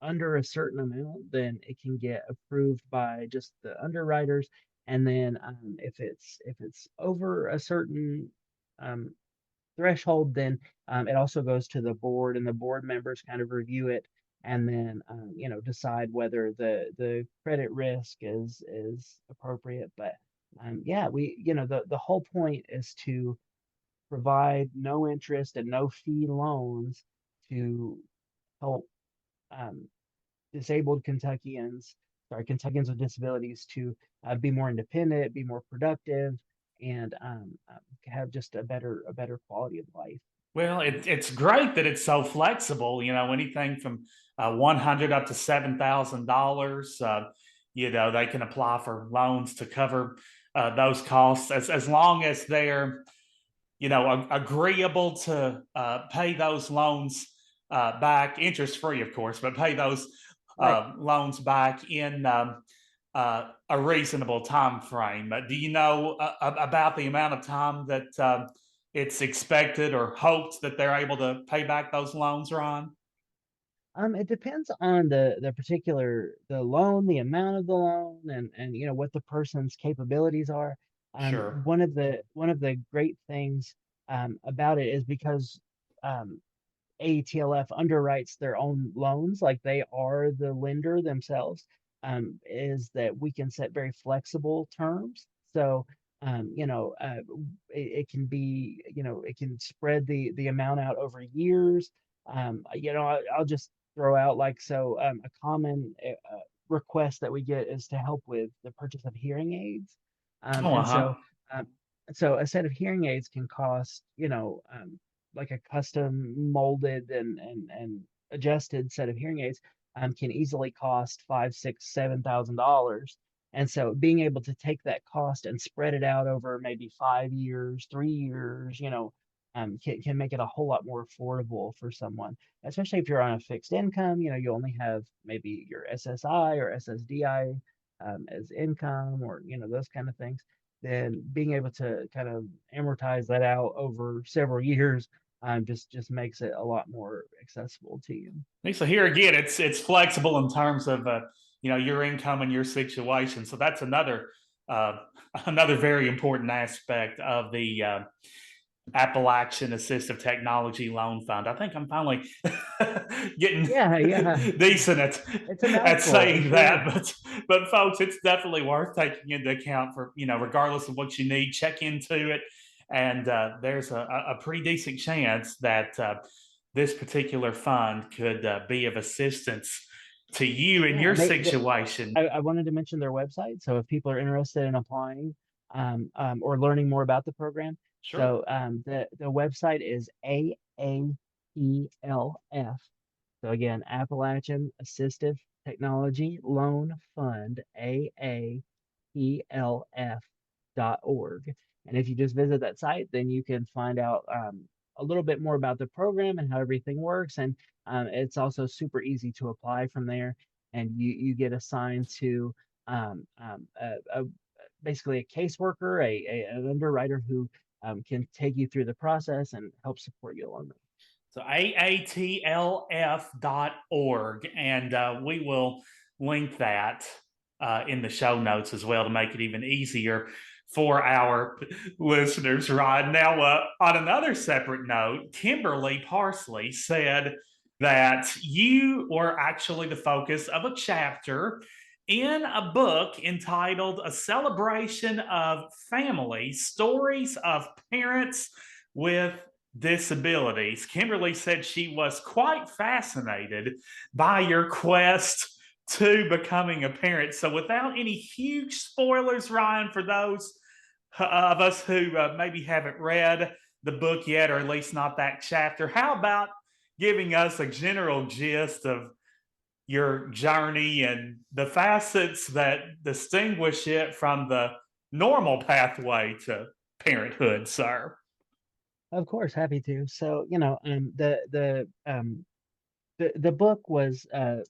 under a certain amount, then it can get approved by just the underwriters. And then if it's over a certain um, threshold, then it also goes to the board, and the board members kind of review it, and then decide whether the credit risk is appropriate. But yeah, the whole point is to provide no interest and no fee loans to help um, disabled Kentuckians with disabilities to be more independent, be more productive, and have just a better quality of life. Well, it's great that it's so flexible. Anything from 100 up to $7,000. They can apply for loans to cover those costs as long as they're agreeable to pay those loans back, interest free, of course, but pay those Right. loans back in a reasonable time frame. Do you know about the amount of time that it's expected or hoped that they're able to pay back those loans, Ron? It depends on the loan, the amount of the loan, and what the person's capabilities are. Sure. One of the great things about it is because ATLF underwrites their own loans, like they are the lender themselves, is that we can set very flexible terms. So, it can be, it can spread the amount out over years. I'll just throw out, like, so a common request that we get is to help with the purchase of hearing aids. Oh, And uh-huh. so a set of hearing aids can cost, like a custom molded and adjusted set of hearing aids can easily cost 5, 6, $7,000. And so being able to take that cost and spread it out over maybe 5 years, 3 years, can make it a whole lot more affordable for someone, especially if you're on a fixed income. You only have maybe your SSI or SSDI as income, or those kind of things. Then being able to kind of amortize that out over several years just makes it a lot more accessible to you. So here again, it's flexible in terms of your income and your situation. So that's another another very important aspect of Appalachian Assistive Technology Loan Fund. I think I'm finally getting Yeah. decent It's a at mouthful. It saying sure that, is. but folks, it's definitely worth taking into account for, regardless of what you need, check into it. And there's a pretty decent chance that this particular fund could be of assistance to you in Yeah, your and situation. I wanted to mention their website. So if people are interested in applying or learning more about the program, Sure. so the website is AAPLF. So again, Appalachian Assistive Technology Loan Fund, AAPLF.org. And if you just visit that site, then you can find out a little bit more about the program and how everything works. And it's also super easy to apply from there. And you get assigned to basically a caseworker, an underwriter who can take you through the process and help support you along the way. So aatlf.org. And we will link that in the show notes as well to make it even easier for our listeners. Right now, on another separate note, Kimberly Parsley said that you were actually the focus of a chapter in a book entitled A Celebration of Family Stories of Parents with Disabilities. Kimberly said she was quite fascinated by your quest to becoming a parent. So, without any huge spoilers, Ryan, for those of us who maybe haven't read the book yet, or at least not that chapter, how about giving us a general gist of your journey and the facets that distinguish it from the normal pathway to parenthood, sir? Of course, happy to. So, the book was kind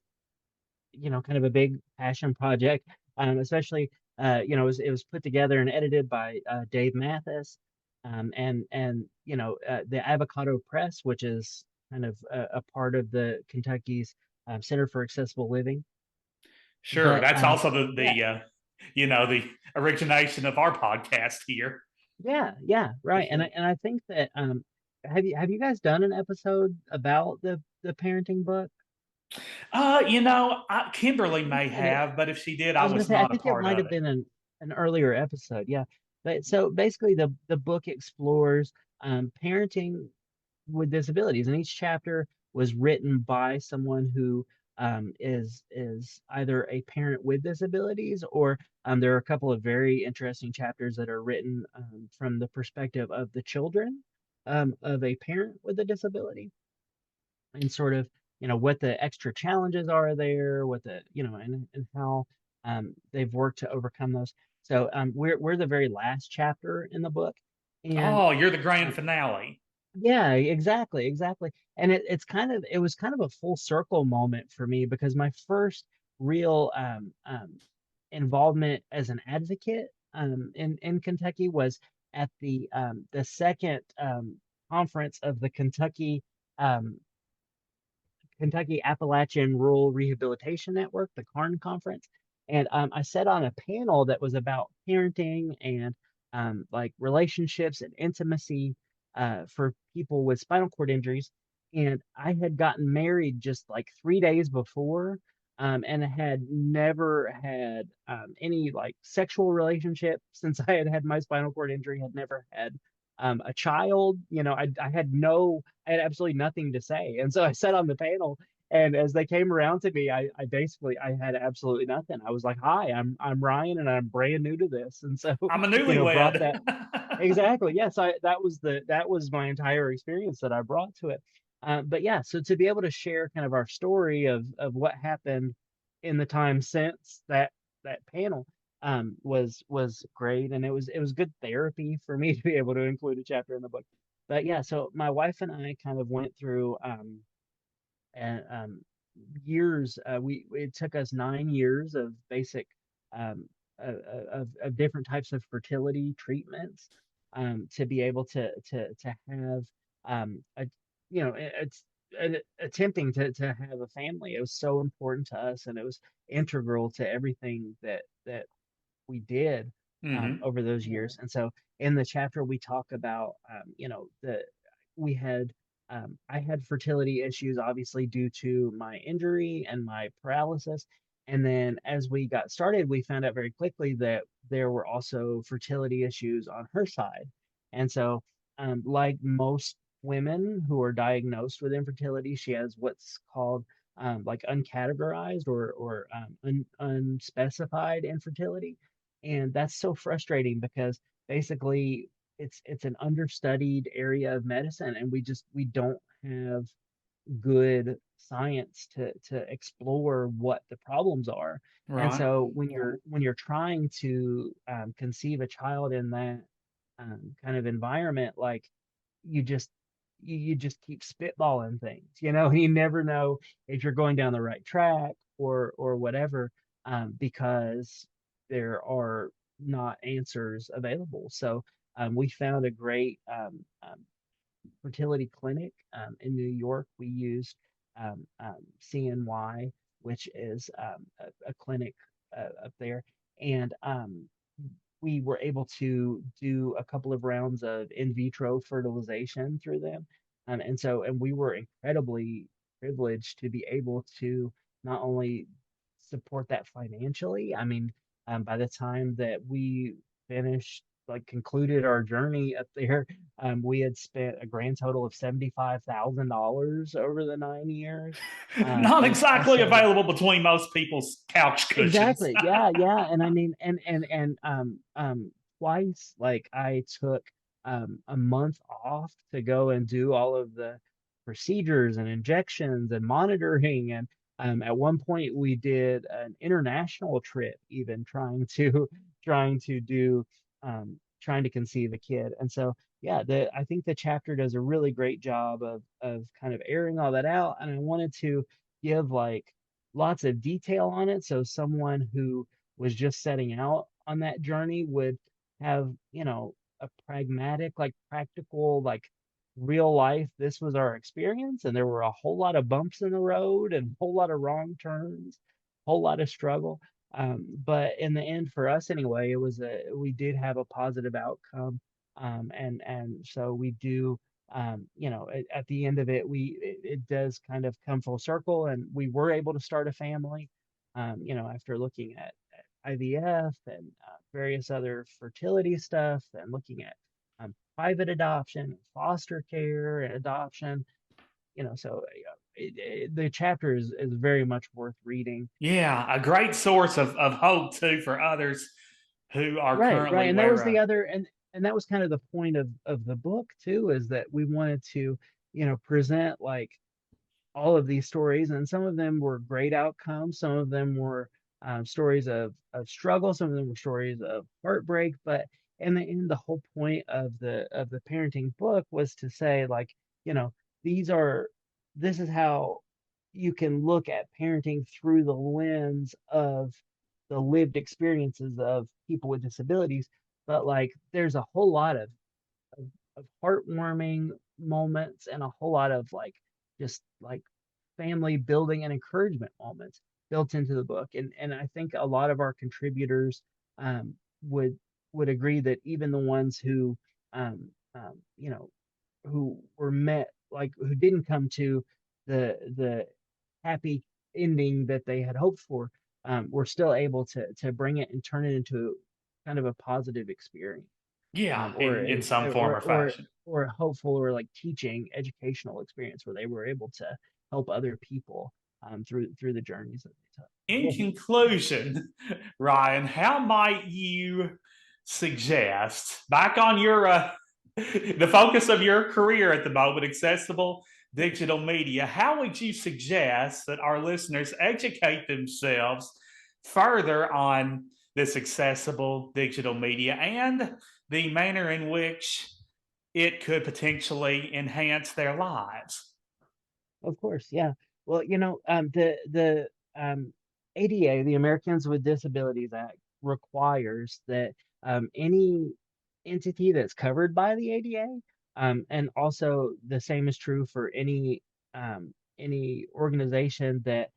of a big passion project, especially it was put together and edited by Dave Mathis, and the Avocado Press, which is kind of a part of the Kentucky's Center for Accessible Living. Sure, But that's also yeah, the origination of our podcast here. yeah, right. Sure. And I think that have you guys done an episode about the parenting book? Kimberly I think may you did. have, but if she did, I I was gonna was say, I not a think it part might of have it. been an earlier episode, yeah. But so basically, the book explores parenting with disabilities, and each chapter was written by someone who is either a parent with disabilities, or there are a couple of very interesting chapters that are written from the perspective of the children of a parent with a disability, and sort of what the extra challenges are there, what the and how they've worked to overcome those. So we're the very last chapter in the book, and Oh, you're the grand um, finale. yeah, exactly. And it was kind of a full circle moment for me, because my first real involvement as an advocate in Kentucky was at the second conference of the um, Kentucky Appalachian Rural Rehabilitation Network, the CARN conference. And I sat on a panel that was about parenting and like relationships and intimacy for people with spinal cord injuries. And I had gotten married just like 3 days before, and had never had any like sexual relationship since I had had my spinal cord injury, had never had a child. I had absolutely nothing to say. And so I sat on the panel, and as they came around to me, I basically I had absolutely nothing. I was like, "Hi, I'm Ryan, and I'm brand new to this." And so, I'm a brought newlywed. that. Exactly. Yes, that was my entire experience that I brought to it. But yeah, so to be able to share kind of our story of what happened in the time since that panel was great, and it was good therapy for me to be able to include a chapter in the book. But yeah, so my wife and I kind of went through and years. It took us 9 years of basic um, of different types of fertility treatments to be able to have a it's attempting to have a family. It was so important to us, and it was integral to everything that we did. Hmm. over those years. And so in the chapter, we talk about, we had, I had fertility issues, obviously, due to my injury and my paralysis. And then as we got started, we found out very quickly that there were also fertility issues on her side. And so, like most women who are diagnosed with infertility, she has what's called like uncategorized or unspecified infertility. And that's so frustrating because basically it's an understudied area of medicine, and we don't have good science to explore what the problems are. And Right. so when you're trying to conceive a child in that kind of environment, like you just you just keep spitballing things, and you never know if you're going down the right track or whatever, because there are not answers available. So we found a great fertility clinic in New York. We used CNY, which is a clinic up there, and we were able to do a couple of rounds of in vitro fertilization through them. And we were incredibly privileged to be able to not only support that financially. I mean, by the time that we finished, like concluded our journey up there, we had spent a grand total of $75,000 over the 9 years. Not And exactly also, available between most people's couch cushions. exactly. Yeah, yeah. And I mean, twice, like I took a month off to go and do all of the procedures and injections and monitoring. And at one point we did an international trip, even trying to conceive a kid. And so yeah, I think the chapter does a really great job of kind of airing all that out. And I wanted to give like lots of detail on it, so someone who was just setting out on that journey would have, a pragmatic, like practical, like real life, this was our experience, and there were a whole lot of bumps in the road and a whole lot of wrong turns, whole lot of struggle. But in the end, for us anyway, we did have a positive outcome. And so we do, at the end of it, it does kind of come full circle, and we were able to start a family, after looking at IVF and various other fertility stuff, and looking at private adoption, foster care, and adoption. So the chapter is very much worth reading. Yeah, a great source of hope too for others who are Right, right. currently And that was where. the other, and that was kind of the point of the book too, is that we wanted to, present like all of these stories, and some of them were great outcomes, some of them were stories of struggle, some of them were stories of heartbreak. But in the whole point of the parenting book was to say, like, you know these are this is how you can look at parenting through the lens of the lived experiences of people with disabilities. But like there's a whole lot of, of heartwarming moments, and a whole lot of like just like family building and encouragement moments built into the book. And I think a lot of our contributors um, would would agree that even the ones who um, um, you know who were met, like who didn't come to the happy ending that they had hoped for, were still able to bring it and turn it into kind of a positive experience, Yeah, or in a some form or or or fashion. or a hopeful or like teaching educational experience where they were able to help other people through the journeys that they took. In Yeah. conclusion, Ryan, how might you suggest, back on your the focus of your career at the moment, accessible digital media, how would you suggest that our listeners educate themselves further on this accessible digital media and the manner in which it could potentially enhance their lives? Of course, yeah. Well, the ADA, the Americans with Disabilities Act, requires that any entity that's covered by the ADA, and also the same is true for any organization that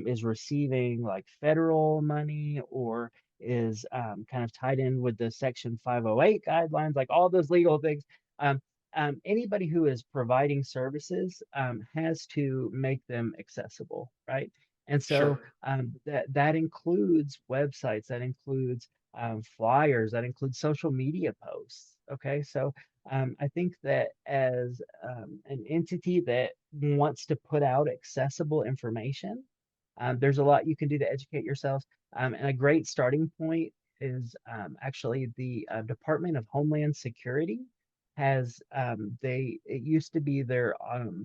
is receiving like federal money or is kind of tied in with the Section 508 guidelines, like all those legal things. Um, Anybody who is providing services has to make them accessible, right? And so Sure. that includes websites, that includes flyers, that includes social media posts. Okay, so I think that as an entity that wants to put out accessible information, there's a lot you can do to educate yourself. And a great starting point is actually the Department of Homeland Security has it used to be their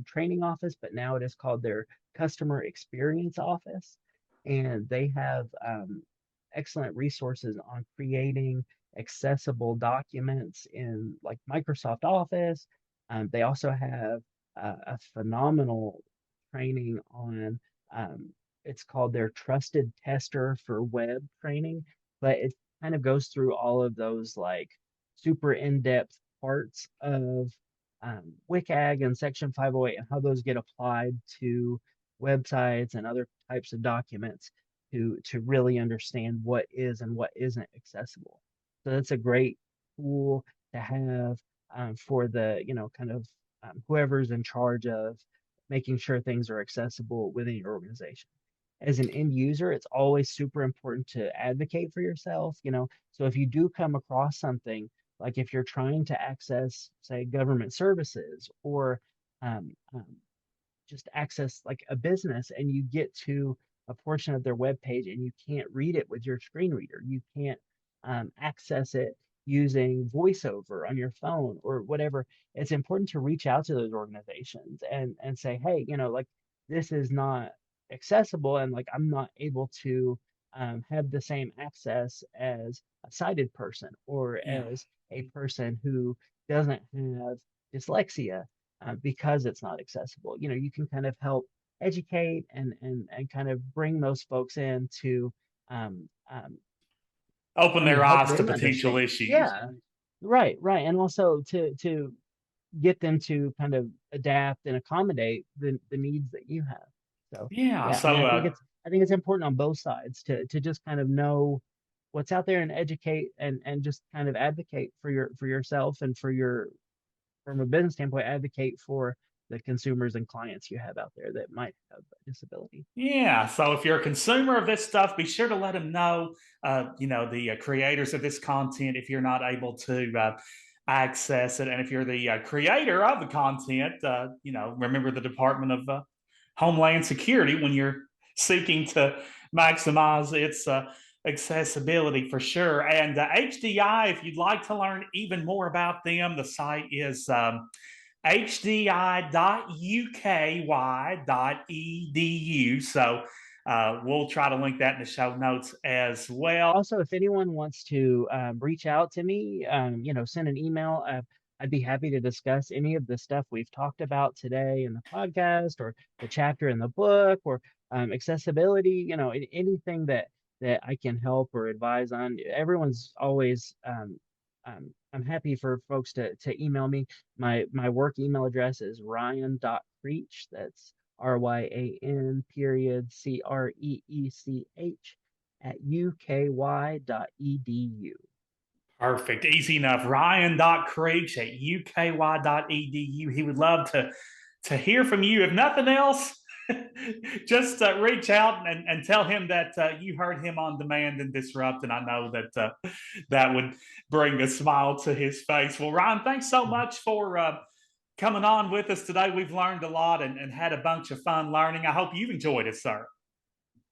training office, but now it is called their customer experience office, and they have excellent resources on creating accessible documents in like Microsoft Office. They also have a phenomenal training on um, it's called their Trusted Tester for Web training, but it kind of goes through all of those like super in-depth parts of WCAG and Section 508 and how those get applied to websites and other types of documents to really understand what is and what isn't accessible. So that's a great tool to have for the, kind of whoever's in charge of making sure things are accessible within your organization. As an end user, it's always super important to advocate for yourself, So if you do come across something, like if you're trying to access, say, government services or um, um, just access like a business and you get to a portion of their web page and you can't read it with your screen reader, you can't access it using voiceover on your phone or whatever, it's important to reach out to those organizations and say, hey, like this is not accessible and like I'm not able to have the same access as a sighted person or Yeah. as a person who doesn't have dyslexia because it's not accessible. You can kind of help educate and kind of bring those folks in to, um, um, Open I mean, their help eyes to them potential understand. issues. Yeah, right, and also to get them to kind of adapt and accommodate the needs that you have. So Yeah. yeah, I mean, So I think it's important on both sides to just kind of know what's out there and educate and just kind of advocate for yourself and for your from a business standpoint, advocate for the consumers and clients you have out there that might have a disability. yeah. So if you're a consumer of this stuff, be sure to let them know, the creators of this content if you're not able to access it. And if you're the creator of the content, remember the Department of Homeland Security when you're seeking to maximize its accessibility for sure. And HDI, if you'd like to learn even more about them, the site is hdi.uky.edu. So we'll try to link that in the show notes as well. Also, if anyone wants to reach out to me, send an email. I'd be happy to discuss any of the stuff we've talked about today in the podcast or the chapter in the book or accessibility, anything that I can help or advise on. Everyone's always I'm happy for folks to email me. My work email address is ryan.creech. That's RYAN period CREECH at uky.edu. Perfect. Easy enough. Ryan.Creech at uky.edu. He would love to hear from you. If nothing else, just reach out and tell him that you heard him on Demand and Disrupt. And I know that that would bring a smile to his face. Well, Ryan, thanks so much for coming on with us today. We've learned a lot and had a bunch of fun learning. I hope you've enjoyed it, sir.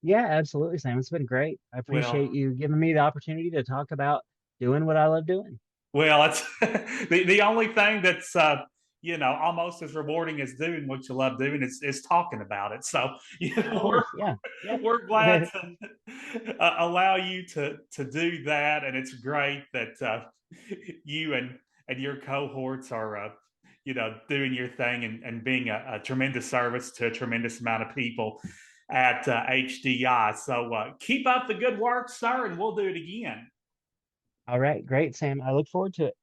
Yeah, absolutely, Sam. It's been great. I appreciate Well, you giving me the opportunity to talk about doing what I love doing. Well, it's the only thing that's almost as rewarding as doing what you love doing is talking about it. So Of course, yeah, yeah. we're glad to allow you to do that, and it's great that you and your cohorts are doing your thing and being a tremendous service to a tremendous amount of people at HDI. So keep up the good work, sir, and we'll do it again. All right, great, Sam. I look forward to it.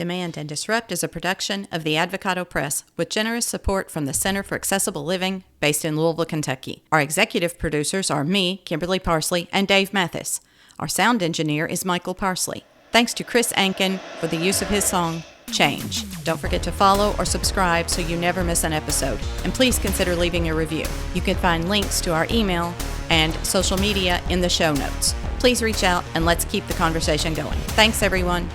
Demand and Disrupt is a production of the Advocado Press with generous support from the Center for Accessible Living based in Louisville, Kentucky. Our executive producers are me, Kimberly Parsley, and Dave Mathis. Our sound engineer is Michael Parsley. Thanks to Chris Ankin for the use of his song, Change. Don't forget to follow or subscribe so you never miss an episode. And please consider leaving a review. You can find links to our email and social media in the show notes. Please reach out and let's keep the conversation going. Thanks, everyone.